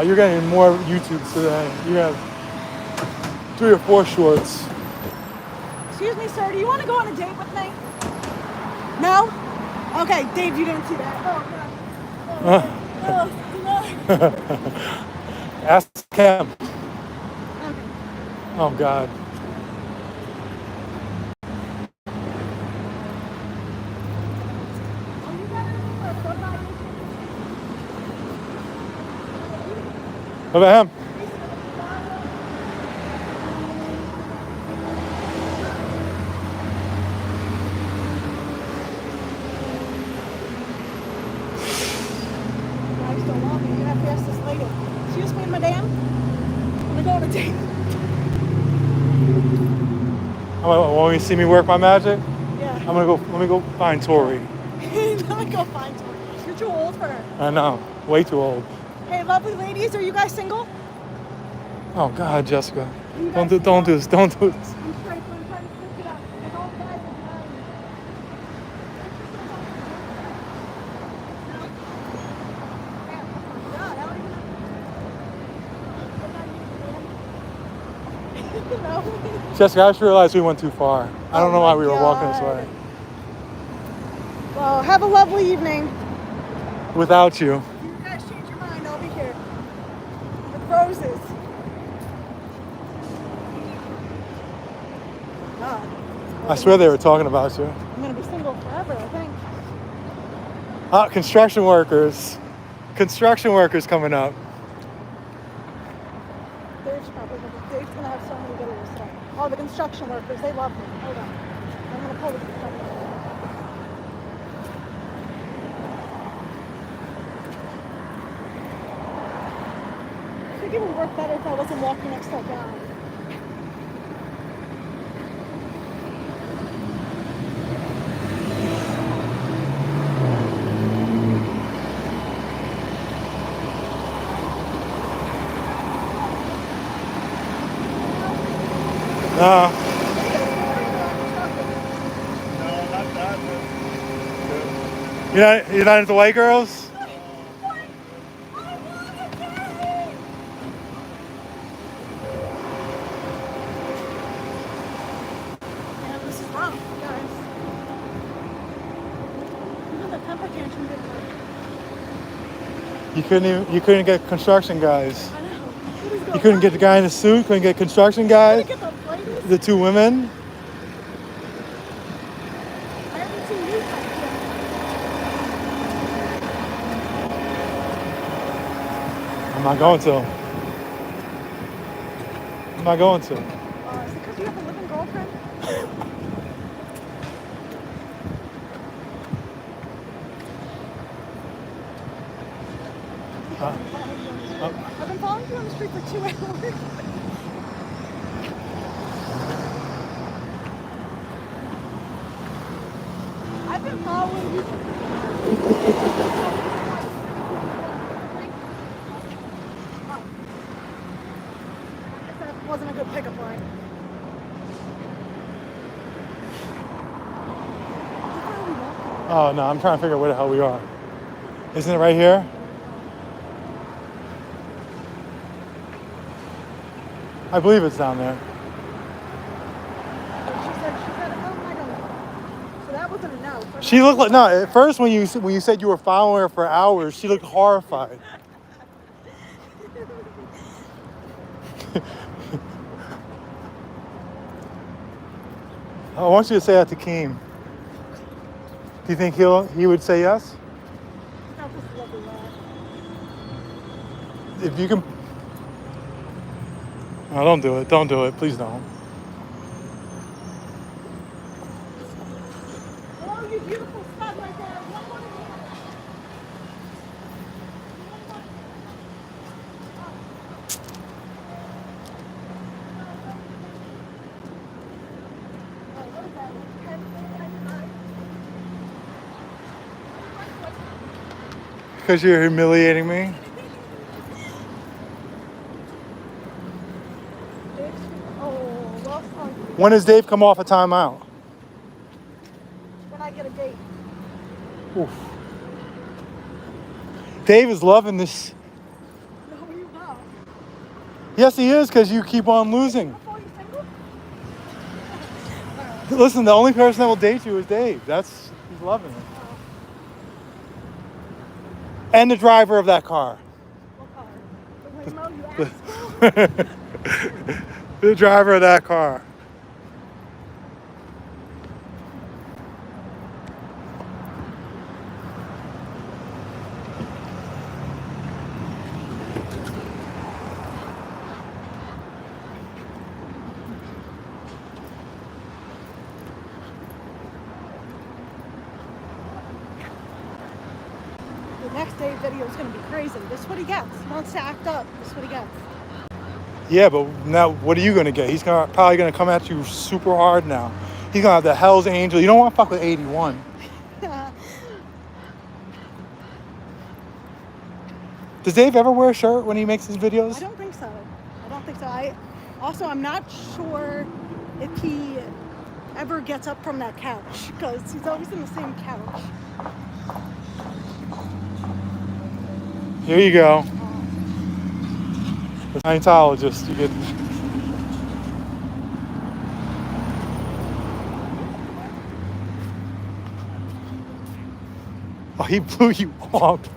You're getting more YouTubes today. You have 3 or 4 shorts. Excuse me, sir. Do you want to go on a date with me? No? Okay, Dave, you didn't see that. Oh, God. No. Ask him. Okay. Oh, God. What about him? Guys don't want me. You're gonna have to ask this lady. Excuse me, madam. I'm gonna go on a date. Want you to see me work my magic? Yeah. Let me go find Tori. Let me go find her. You're too old for her. I know. Way too old. Hey, lovely ladies, are you guys single? Oh, God, Jessica. Don't do this. Don't do this. I'm straight, but I'm trying to switch it up. Like all guys are denying me. God, I don't even know. Jessica, I just realized we went too far. I don't know why we were walking this way. Well, have a lovely evening. Without you. If you guys change your mind, I'll be here. With roses. God. I swear they were talking about you. I'm going to be single forever, I think. Construction workers. Construction workers coming up. Dave's going to have so many videos today. Oh, the construction workers, they love me. Hold on. I'm going to pull the construction workers. I think it would work better if I wasn't walking next to that guy. No. You're not into white girls? This is rough, guys. Even the temper tantrum didn't work. You couldn't get construction guys. I know. You couldn't get the guy in the suit, couldn't get construction guys. The 2 women. I haven't seen you yet. I'm not going to. I'm not going to. Is it because you have a living girlfriend? I've been following you on the street for 2 hours. I've been following you. Oh no, I'm trying to figure out where the hell we are. Isn't it right here? I believe it's down there. She said, oh, I don't know. So that wasn't a no. She looked like, no, at first when you said you were following her for hours, she looked horrified. I want you to say that to Keem. Do you think he would say yes? That was a lovely laugh. If you can. No, don't do it. Don't do it. Please don't. Oh, you beautiful spot right there. One more here. Because you're humiliating me? Oh, well, When does Dave come off a timeout? when I get a date. Oof. Dave is loving this. No, you not. Yes, he is, because you keep on losing. Before you single? Listen, the only person that will date you is Dave. He's loving it. And the driver of that car. What car? The Waymo you asked for? The driver of that car. The next day video is going to be crazy. This is what he gets. He wants to act up. This is what he gets. Yeah, but now what are you going to get? He's probably going to come at you super hard now. He's going to have the Hell's Angel. You don't want to fuck with 81. Does Dave ever wear a shirt when he makes his videos? I don't think so. I'm not sure if he ever gets up from that couch because he's always in the same couch. Here you go. The Scientologist. You get. Oh, he blew you up.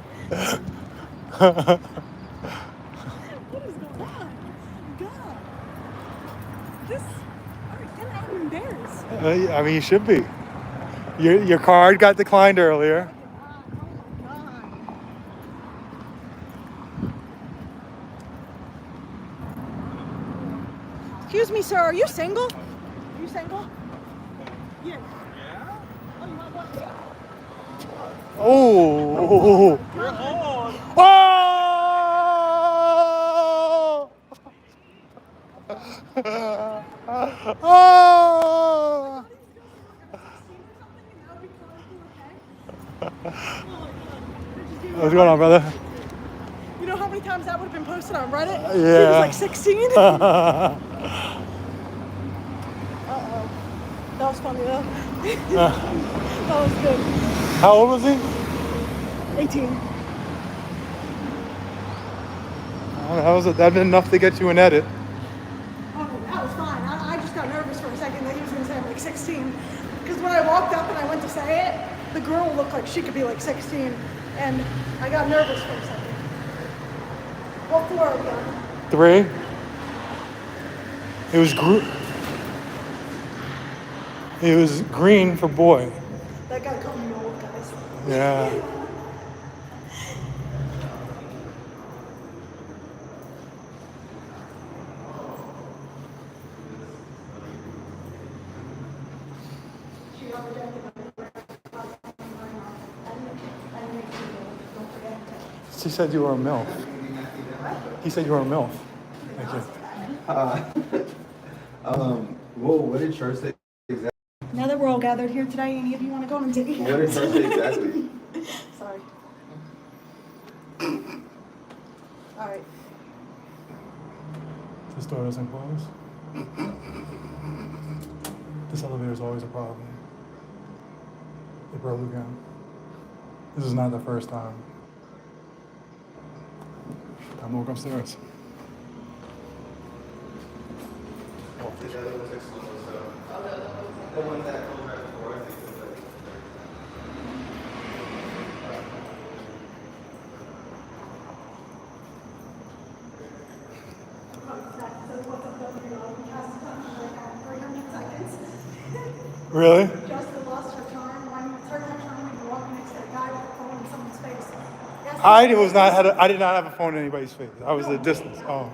What is going on? God. I'm embarrassed. I mean, you should be. Your card got declined earlier. Excuse me, sir. Are you single? Are you single? Yeah. Oh, you want one? Oh! You're on. Oh! Oh! What's going on, brother? You know how many times that would have been posted on Reddit? Yeah. He was like 16. Uh-oh. That was funny though. That was good. How old was he? 18. That'd been enough to get you an edit. Oh, that was fine. I just got nervous for a second that he was going to say I'm like 16. Because when I walked up and I went to say it, the girl looked like she could be like 16. And I got nervous for a second. What floor are we on? 3. It was green for boy. That guy called me old, guys. Yeah. He said you were a MILF. He said you were a MILF. Thank you. Whoa, what did church say exactly? Now that we're all gathered here today, any of you want to go on a date? What did church say exactly? Sorry. All right. This door doesn't close. This elevator is always a problem. They probably can. This is not the first time. Time to walk upstairs. Really? Just lost her charm. When it's her charm, when you walk next to a guy with a phone in someone's face. Yes, I did not have a phone in anybody's face. I was at a distance. Oh,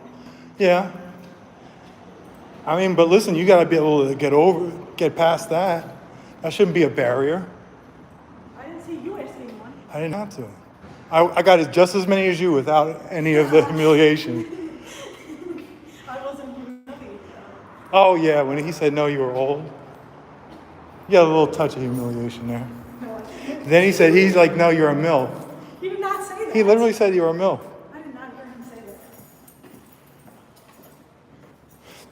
yeah. I mean, but listen, you got to be able to get past that. That shouldn't be a barrier. I didn't see you asking one. I didn't have to. I got just as many as you without any of the humiliation. I wasn't humiliated. Oh yeah, when he said no, you were old. You got a little touch of humiliation there. Then he's like, no, you're a MILF. He did not say that. He literally said you were a MILF. I did not hear him say that.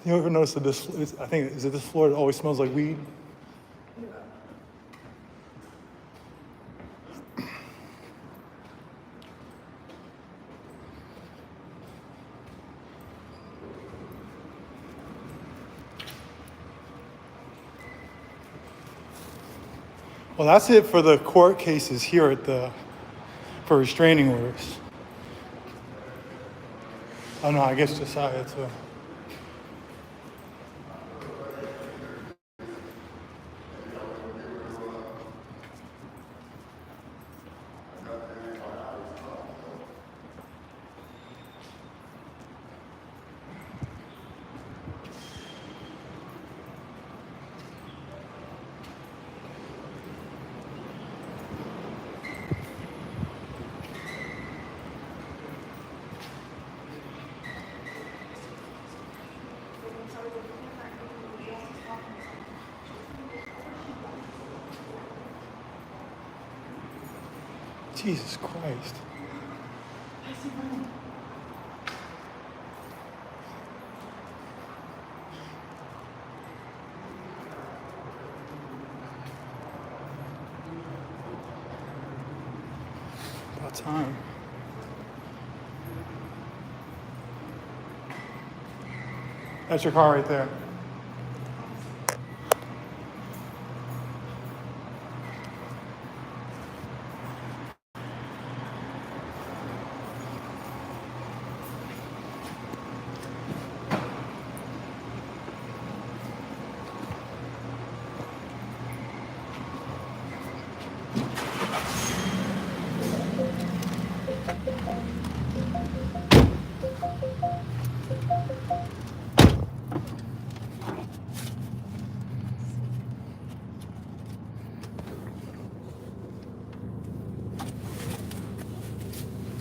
You ever notice that this floor always smells like weed? Well, that's it for the court cases here for restraining orders. Oh no, I guess Josiah too. Jesus Christ. About time. That's your car right there.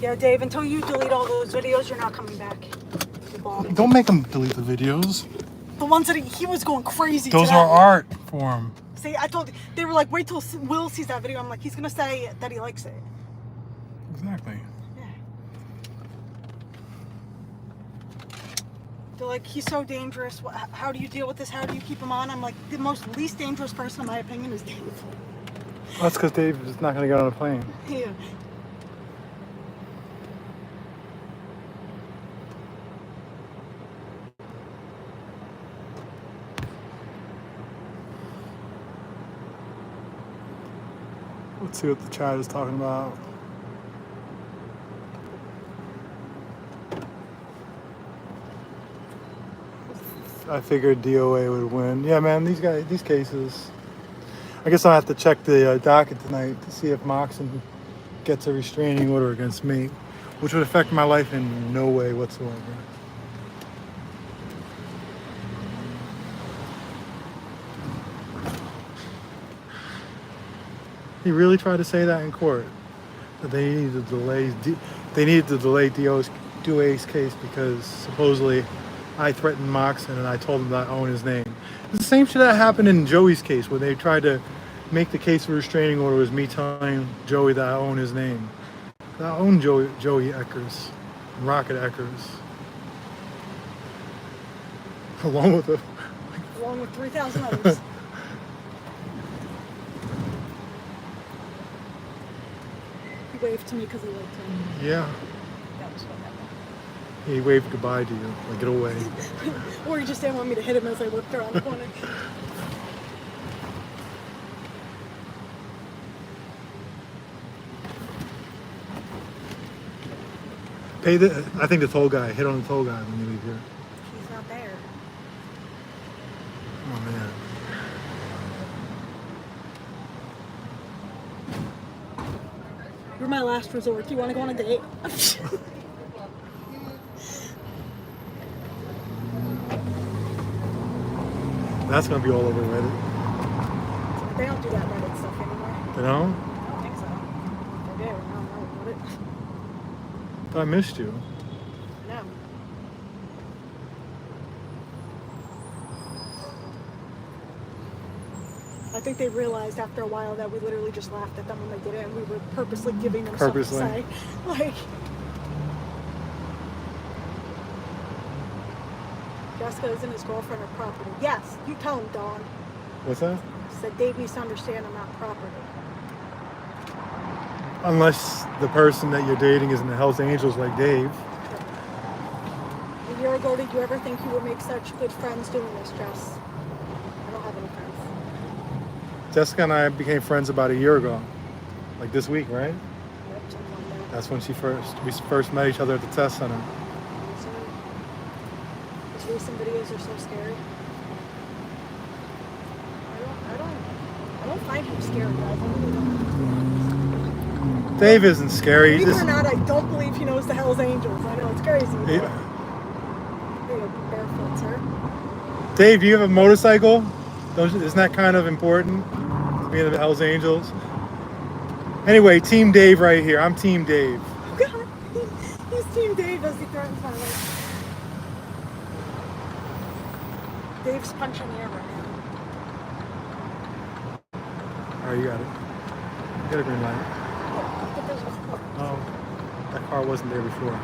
Yeah, Dave, until you delete all those videos, you're not coming back. You bum. Don't make him delete the videos. The ones that he was going crazy Those today. are art for him. See, I told you, they were like, wait till Will sees that video. I'm like, he's going to say that he likes it. Exactly. Yeah. They're like, he's so dangerous. How do you deal with this? How do you keep him on? I'm like, the most least dangerous person, in my opinion, is Dave. That's because Dave is not going to get on a plane. Yeah. Let's see what the chat is talking about. I figured DOA would win. Yeah, man, these cases. I guess I'll have to check the docket tonight to see if Moxon gets a restraining order against me, which would affect my life in no way whatsoever. He really tried to say that in court, that they needed to delay DOA's case because supposedly I threatened Moxon and I told him that I own his name. It's the same shit that happened in Joey's case where they tried to make the case for restraining order was me telling Joey that I own his name. I own Joey Eckers, Rocket Eckers. Along with 3,000 others. He waved to me because he liked me. Yeah. That was what happened. He waved goodbye to you. Like, get away. Or he just didn't want me to hit him as I whipped around the corner. I think the toll guy. Hit on the toll guy when you leave here. He's not there. Oh, man. You're my last resort. Do you want to go on a date? That's going to be all over Reddit. They don't do that Reddit stuff anymore. You know? I don't think so. If they do, I don't know about it. I missed you. No. I think they realized after a while that we literally just laughed at them when they did it, and we were purposely giving them something to say. Like, Jessica and his girlfriend are property. Yes, you tell him, Dawn. What's that? He said Dave needs to understand I'm not property. Unless the person that you're dating is in the Hells Angels like Dave. A year ago, did you ever think you would make such good friends doing this, Jess? I don't have any friends. Jessica and I became friends about a year ago. Like this week, right? Yep, something like that. That's when we first met each other at the test center. These recent videos are so scary. I don't find him scary, guys. I really don't. Dave isn't scary. Believe it or not, I don't believe he knows the Hells Angels. I know it's crazy. Yeah. Barefoot, sir. Dave, do you have a motorcycle? Isn't that kind of important? Being the Hells Angels. Anyway, Team Dave right here. I'm Team Dave. Oh God, he's Team Dave as he threatens my life. Dave's punching the air right now. All right, you got it. You got a green light. Oh, that car wasn't there before.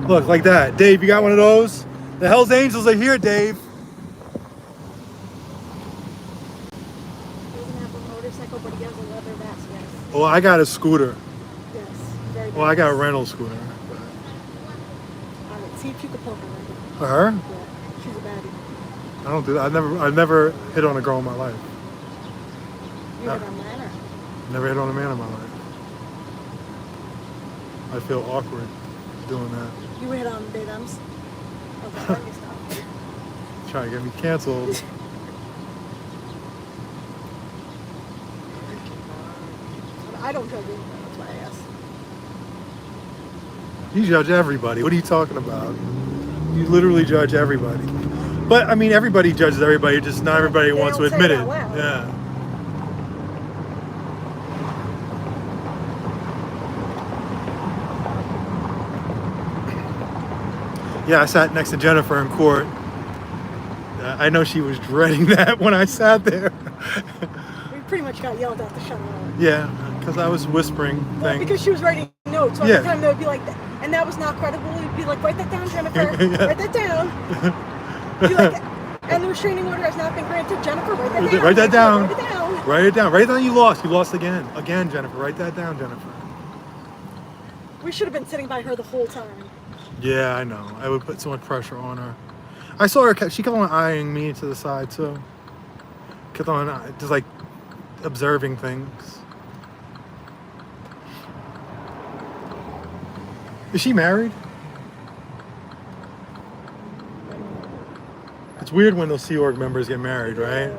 Look, like that. Dave, you got one of those? The Hells Angels are here, Dave. He doesn't have a motorcycle, but he has a leather vest, yes. Well, I got a scooter. Yes, very Well, I nice. got a rental scooter. Alright, see if you can poke her. For her? Yeah, she's a baddie. I don't do that. I've never hit on a girl in my life. You hit on mine, or? Never hit on a man in my life. I feel awkward doing that. You hit on Dave M's? Okay, let me stop. Trying to get me canceled. I don't judge anyone, that's why I asked. You judge everybody. What are you talking about? You literally judge everybody. But I mean, everybody judges everybody. Just not everybody wants to admit it. Yeah. Yeah, I sat next to Jennifer in court. I know she was dreading that when I sat there. We pretty much got yelled at to shut her up. Yeah, because I was whispering Well, things. because she was writing notes. So Yeah. every time they would be like, and that was not credible. It'd be like, write that down, Jennifer. Yeah. Write that down. Be like, and the restraining order has not been granted. Jennifer, write that down. Write that down. Write it down. Write it down. Write it down. You lost. You lost again. Again, Jennifer. Write that down, Jennifer. We should have been sitting by her the whole time. Yeah, I know. I would put so much pressure on her. I saw her. She kept on eyeing me to the side too. Kept on just like observing things. Is she married? It's weird when those Sea Org members get married, right?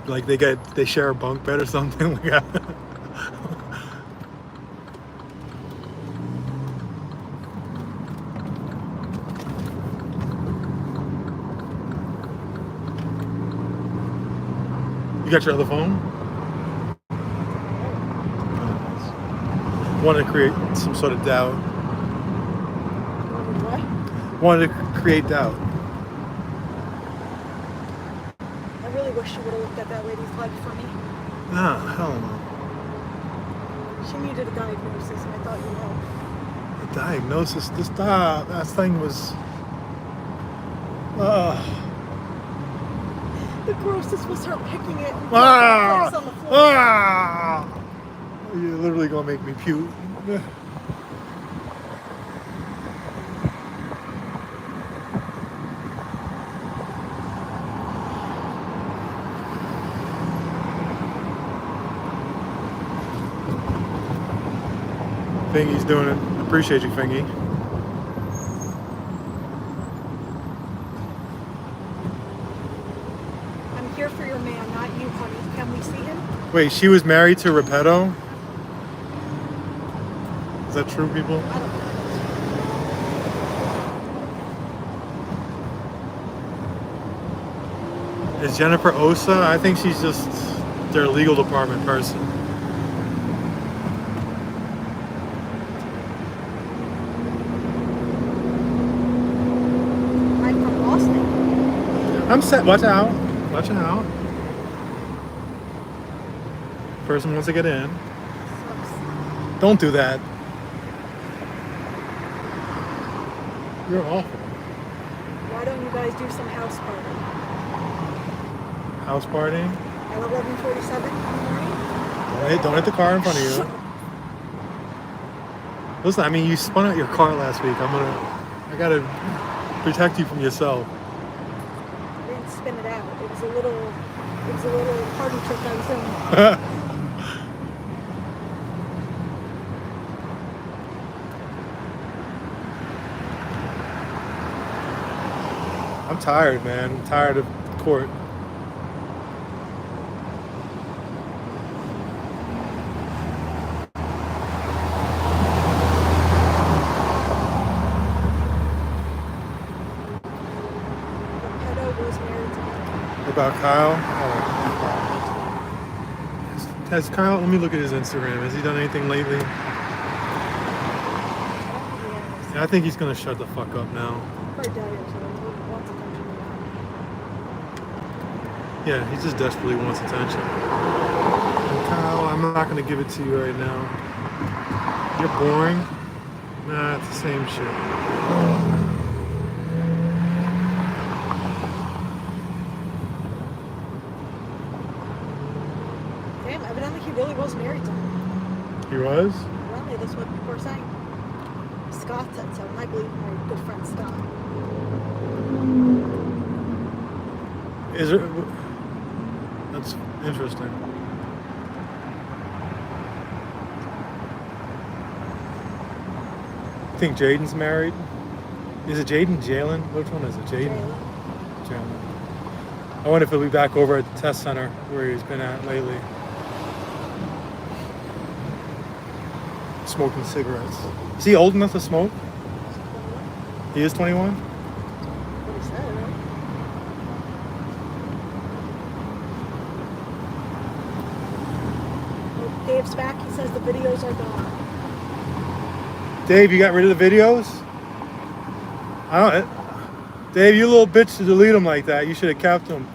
Like they share a bunk bed or something like that. You got your other phone? Wanted to create some sort of doubt. What? Wanted to create doubt. I really wish you would have looked at that lady's leg for me. Nah, hell no. She needed a diagnosis, and I thought you know. The diagnosis, that thing was. The grossest was her picking it and Ah! place on the floor. Ah! You're literally gonna make me puke. Fingy's doing it. Appreciate you, Fingy. I'm here for your man, not you, honey. Can we see him? Wait, she was married to Repetto? Is that true, people? I don't know. Is Jennifer Osa? I think she's just their legal department person. I'm from Boston. I'm set. Watch out. Watch out. Person wants to get in. Don't do that. You're awful. Why don't you guys do some house party? House party? At 11:47 in the morning? Don't hit the car in front of you. Listen, I mean, you spun out your car last week. I gotta protect you from yourself. I didn't spin it out. It was a little party trick I was doing. I'm tired, man. I'm tired of court. About Kyle? Oh. Has Kyle, let me look at his Instagram. Has he done anything lately? Yeah, I think he's going to shut the fuck up now. Yeah, he just desperately wants attention. And Kyle, I'm not going to give it to you right now. You're boring. Nah, it's the same shit. Damn, evidently he really was married to her. He was? Apparently, that's what people are saying. Scott said so, and I believe my good friend Scott. Is it? That's interesting. I think Jaden's married. Is it Jaden? Jalen? Which one is it? Jaden? Jalen. I wonder if he'll be back over at the test center where he's been at lately. Smoking cigarettes. Is he old enough to smoke? He is 21? What he said, right? Well, Dave's back. He says the videos are gone. Dave, you got rid of the videos? Dave, you little bitch to delete them like that. You should have kept them.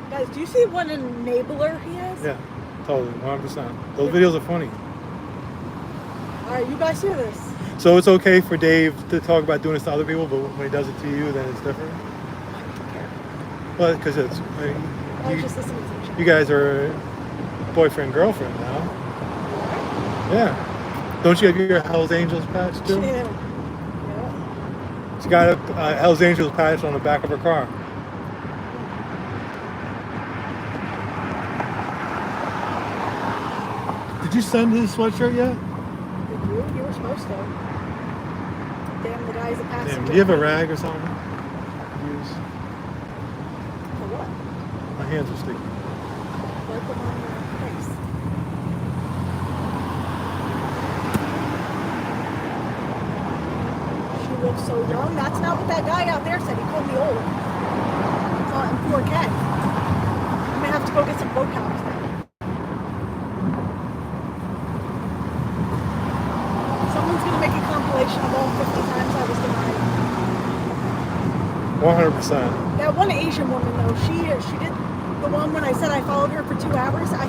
Guys, do you see what an enabler he is? Yeah, totally, 100%. Those videos are funny. All right, you guys hear this? So it's okay for Dave to talk about doing this to other people, but when he does it to you, then it's different? I don't care. Well, because it's... I was just listening to each other. You guys are boyfriend, girlfriend now. Yeah. Don't you have your Hell's Angels patch too? Yeah. She got a Hell's Angels patch on the back of her car. Did you send his sweatshirt yet? Did you? You were supposed to. Damn, the guy's a passenger. Damn, do you have a rag or something? Use. For what? My hands are sticky. Wipe them on your face. She looks so young. That's not what that guy out there said. He called me old. It's on 4K. I'm gonna have to go get some Botox then. Someone's gonna make a compilation of all 50 times I was denied. 100%. That one Asian woman though, she did the one when I said I followed her for 2 hours. I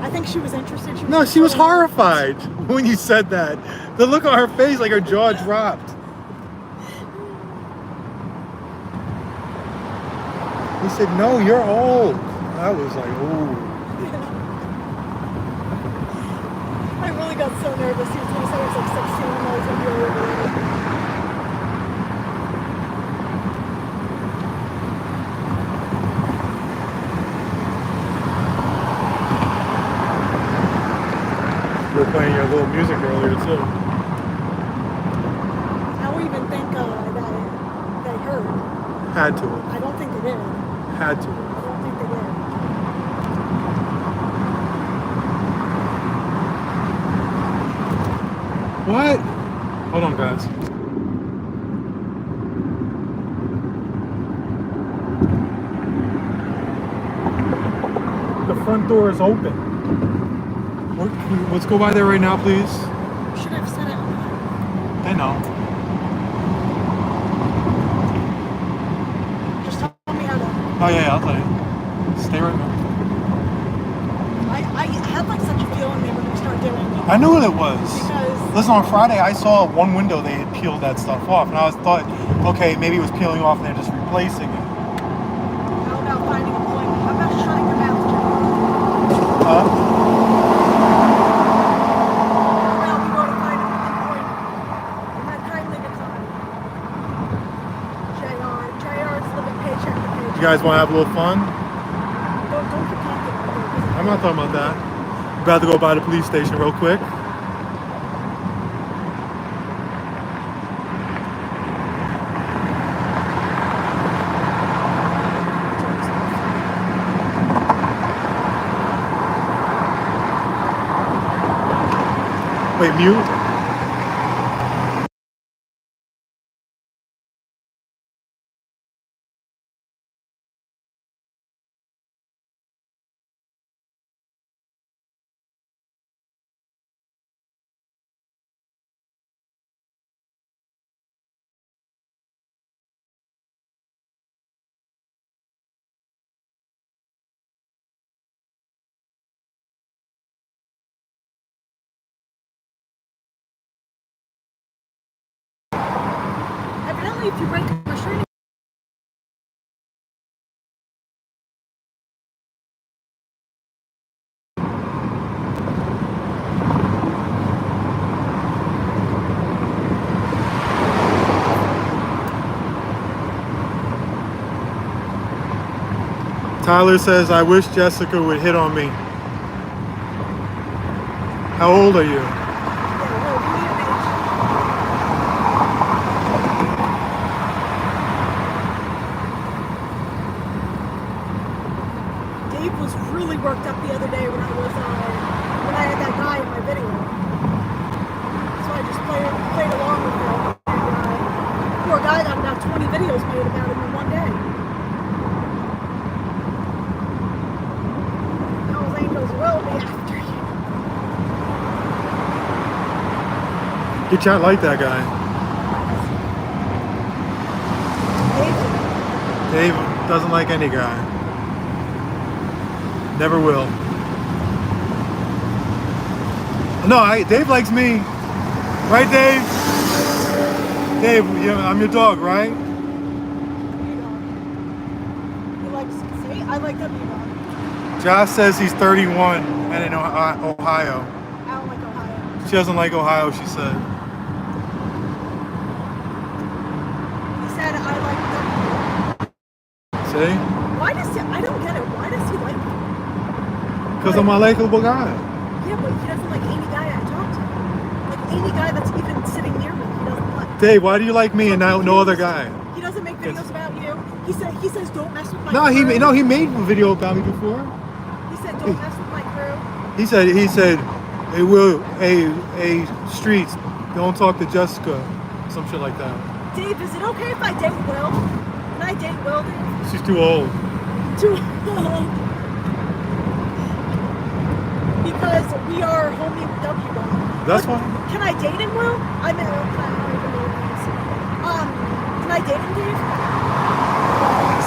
think she was interested. No, she was horrified when you said that. The look on her face, like her jaw dropped. He said, "No, you're old." I was like, "Ooh." I really got so nervous. He was going to say I was like 16 and I was going to be over. You were playing your little music earlier too. I don't even think that they heard. Had to. I don't think they did. Had to. I don't think they did. What? Hold on, guys. The front door is open. Let's go by there right now, please. Should have said it. I know. Just tell me how to. Oh yeah, I'll tell you. Stay right now. I had like such a feeling they were going to start doing it. I knew what it was. Because Listen, on Friday I saw one window they had peeled that stuff off, and I thought, okay, maybe it was peeling off and they're just replacing it. how about finding employment? How about shutting your mouth, Joe? Huh? How about we go to find employment? And that kindly decline. JR is living paycheck to paycheck. You guys want to have a little fun? Don't keep talking about it. I'm not talking about that. About to go by the police station real quick. Wait, mute? Evidently, if you break a restraining Tyler says, I wish Jessica would hit on me. How old are you? Dave was really worked up the other day when I had that guy in my video. So I just played along with him. And poor guy got about 20 videos made about him in one day. Hell's Angels will be after you. Your chat like that guy. Dave doesn't like any guy. Never will. No, Dave likes me. Right, Dave? Dave, I'm your dog, right? He likes, see, I like that dog. Josh says he's 31 and in Ohio. I don't like Ohio. She doesn't like Ohio, she said. He said I like that. See? Why does he, I don't get it. Why does he like me? Because I'm a likable guy. Yeah, but he doesn't like any guy I talk to. Like any guy that's even sitting near me, he doesn't like. Dave, why do you like me and no other guy? He doesn't make videos about you. He says don't mess with my No, crew. he made a video about me before. He said don't mess with my crew. He said, hey, streets, don't talk to Jessica, some shit like that. Dave, is it okay if I date Will? Can I date Will, Dave? She's too old. Too old. Because we are homie W. That's why. Can I date him, Will? I mean, can I date him, Dave?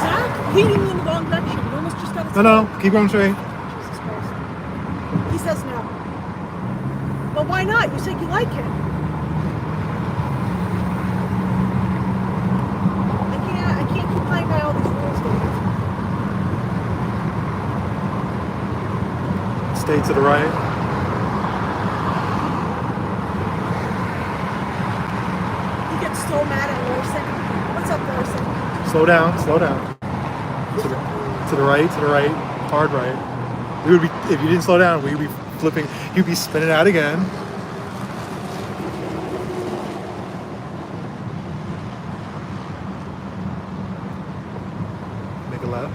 Zach, leading me in the wrong direction. You almost just got to. No, keep going straight. Jesus Christ. He says no. But why not? You said you like him. I can't keep playing by all these rules, Dave. Stay to the right. so mad at Larson. What's up, Larson? Slow down, slow down. To the right, hard right. We would be, if you didn't slow down, we'd be flipping, you'd be spinning out again. Make a left.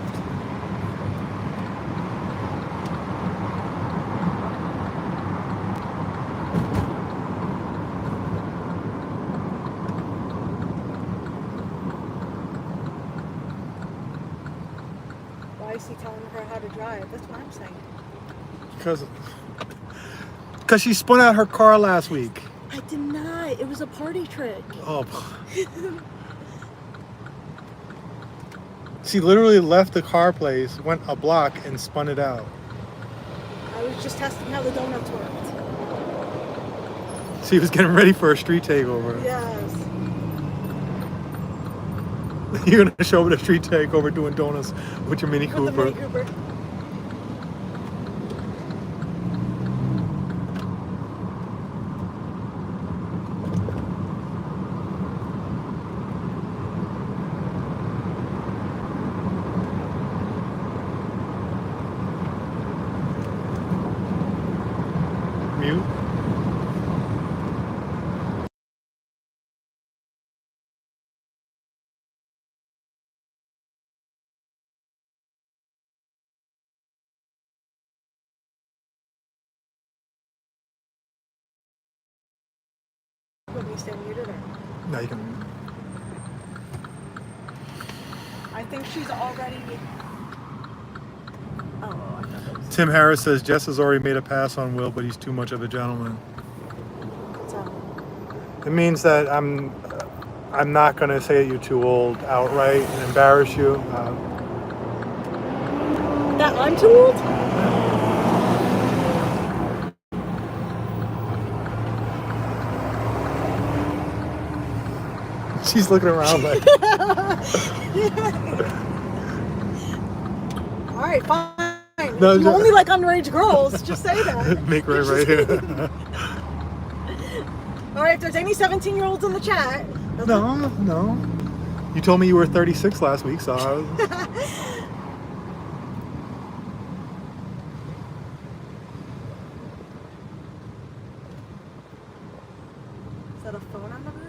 Why is he telling her how to drive? That's what I'm saying. Because she spun out her car last week. I did not. It was a party trick. Oh. She literally left the car place, went a block, and spun it out. I was just testing how the donuts worked. She was getting ready for a street takeover. Yes. You're gonna show up at a street takeover doing donuts with your Mini Cooper. With the Mini Cooper. Mute. Would we stay muted or? No, you can. I think she's already. Oh, I thought that was. Tim Harris says Jess has already made a pass on Will, but he's too much of a gentleman. What's up? It means that I'm not gonna say that you're too old outright and embarrass you. That I'm too old? She's looking around like. All right, fine. No, you only like underage girls. Just say that. Make right here. All right, if there's any 17-year-olds in the chat. No. You told me you were 36 last week, so I was... Is that a phone on the roof?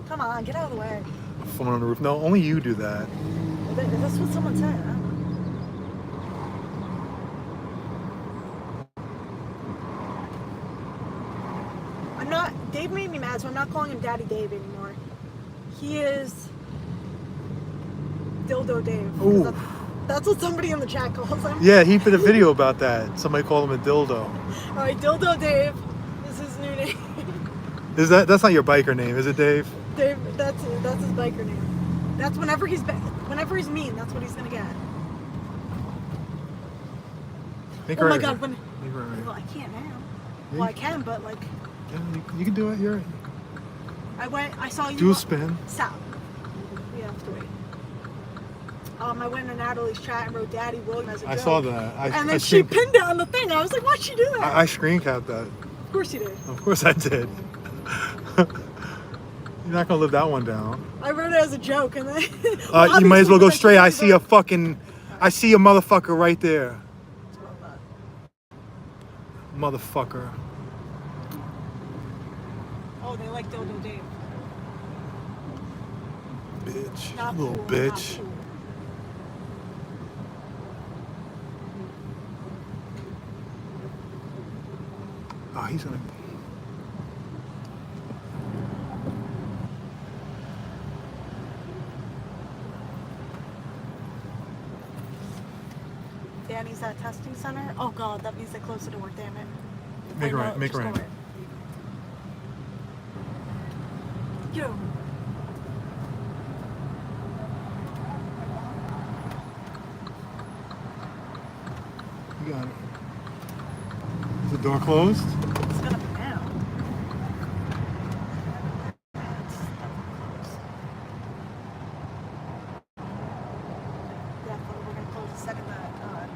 Come on, get out of the way. A phone on the roof. No, only you do that. That's what someone said. I don't know. I'm not. Dave made me mad, so I'm not calling him Daddy Dave anymore. He is Dildo Dave. Ooh. That's what somebody in the chat calls him. Yeah, he put a video about that. Somebody called him a dildo. All right, Dildo Dave is his new name. That's not your biker name, is it, Dave? Dave, that's his biker name. That's whenever he's mean, that's what he's gonna get. Make Oh my right. God! Make right. Well, I can't now. Yeah, Well, I can, but like, yeah, you can do it. You're right. I saw you. Dual spin. Stop. We have to wait. I went in Natalie's chat and wrote Daddy William as a joke. I saw that. And then she pinned it on the thing. I was like, why'd she do that? I screen capped that. Of course you did. Of course I did. You're not gonna live that one down. I wrote it as a joke, and then You might as well go straight. I see a motherfucker right there. Motherfucker. Oh, they like Dildo Dave. Bitch. Not Little cool, bitch. not cool. Oh, he's gonna. Danny's at testing center. Oh God, that means they're closer to work. Damn it. Make Wait, right. no, Make just go right. Yo. You got it. Is the door closed? It's gonna be now. Yeah, but we're gonna close the second that.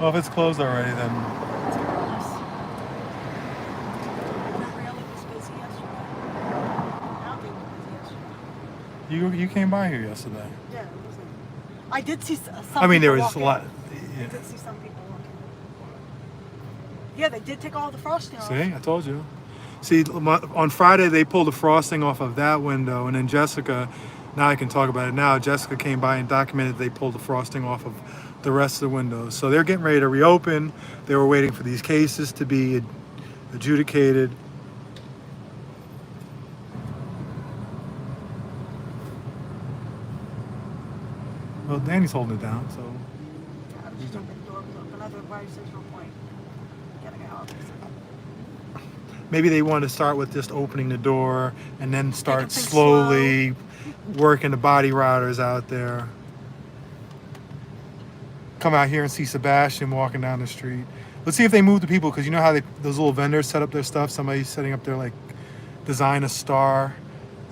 Well, if it's closed already, then. You came by here yesterday. Yeah, it wasn't. I did see some I mean, there people was a walk lot. in. I did see some people walking. Yeah, they did take all the frosting off. See, I told you. See, on Friday they pulled the frosting off of that window, and then Jessica, now I can talk about it now, Jessica came by and documented they pulled the frosting off of the rest of the windows. So they're getting ready to reopen. They were waiting for these cases to be adjudicated. Well, Danny's holding it down, so. I was just hoping the door was open. Otherwise, there's no point getting out. Maybe they want to start with just opening the door and then start things slowly working the body routers out there. Come out here and see Sebastian walking down the street. Let's see if they move the people, because you know how those little vendors set up their stuff? Somebody's setting up their like design a star,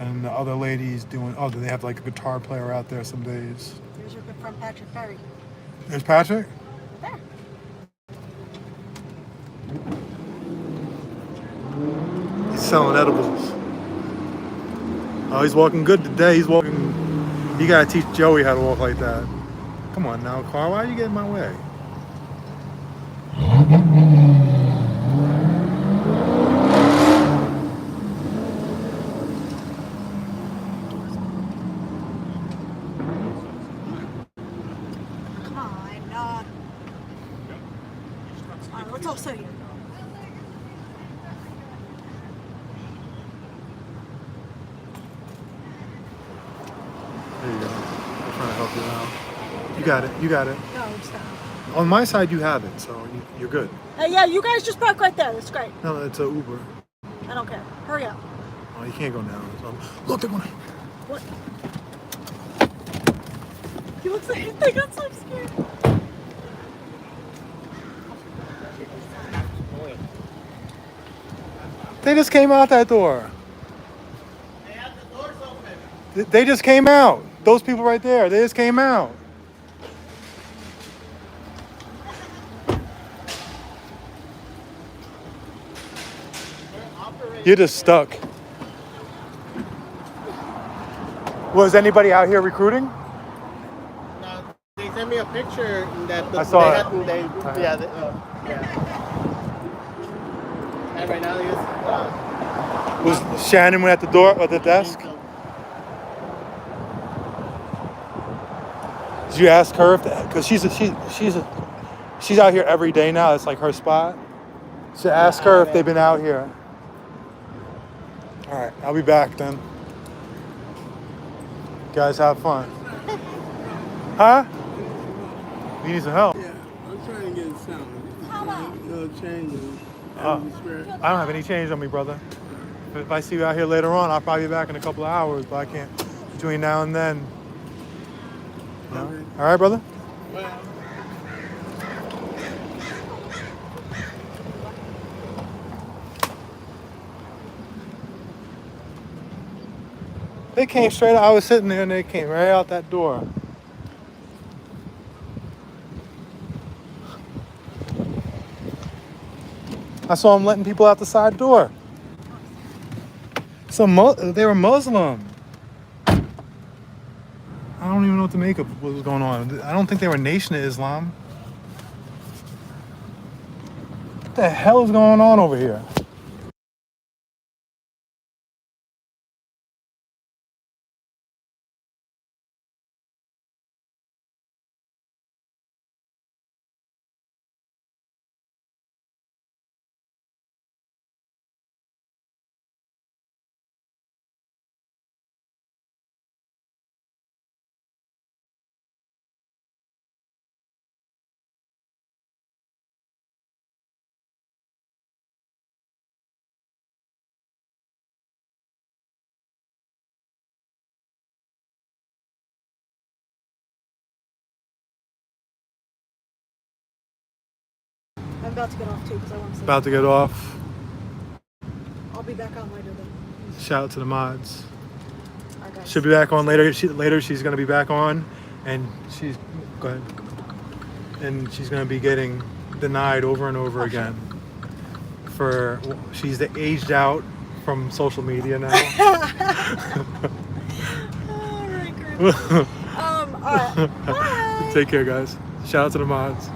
and the other lady's doing, oh, do they have like a guitar player out there some days? Here's your good friend Patrick Perry. There's Patrick? There. He's selling edibles. Oh, he's walking good today. He's walking. You gotta teach Joey how to walk like that. Come on now, Carl. Why are you getting in my way? Come on. All right, let's all sit here. There you go. I'm trying to help you out. You got it. You got it. No, it's not. On my side, you have it, so you're good. Hey, yeah, you guys just park right there. That's great. No, it's a Uber. I don't care. Hurry up. Oh, you can't go now. So, look, they're going. What? He looks like they got so scared. They just came out that door. They just came out. Those people right there, they just came out. You're just stuck. Was anybody out here recruiting? No, they sent me a picture that I saw it. And right now Was Shannon at the door at the desk? Did you ask her if that? Because she's out here every day now. It's like her spot. So ask her if they've been out here. All right, I'll be back then. Guys, have fun. Huh? You need some help? Yeah, I'm trying to get some. Little changes. I don't have any change on me, brother. If I see you out here later on, I'll probably be back in a couple of hours, but I can't between now and then. No? Okay. All right, brother? Well, They came straight out. I was sitting there and they came right out that door. I saw them letting people out the side door. They were Muslim. I don't even know what to make of what was going on. I don't think they were Nation of Islam. What the hell is going on over here? I'm about to get off too because I want to. About to get off. I'll be back on later then. Shout out to the mods. Alright, guys. She'll be back on later. Later she's going to be back on, and she's go ahead. And she's going to be getting denied over and over again. She's aged out from social media now. All right. Bye. Take care, guys. Shout out to the mods.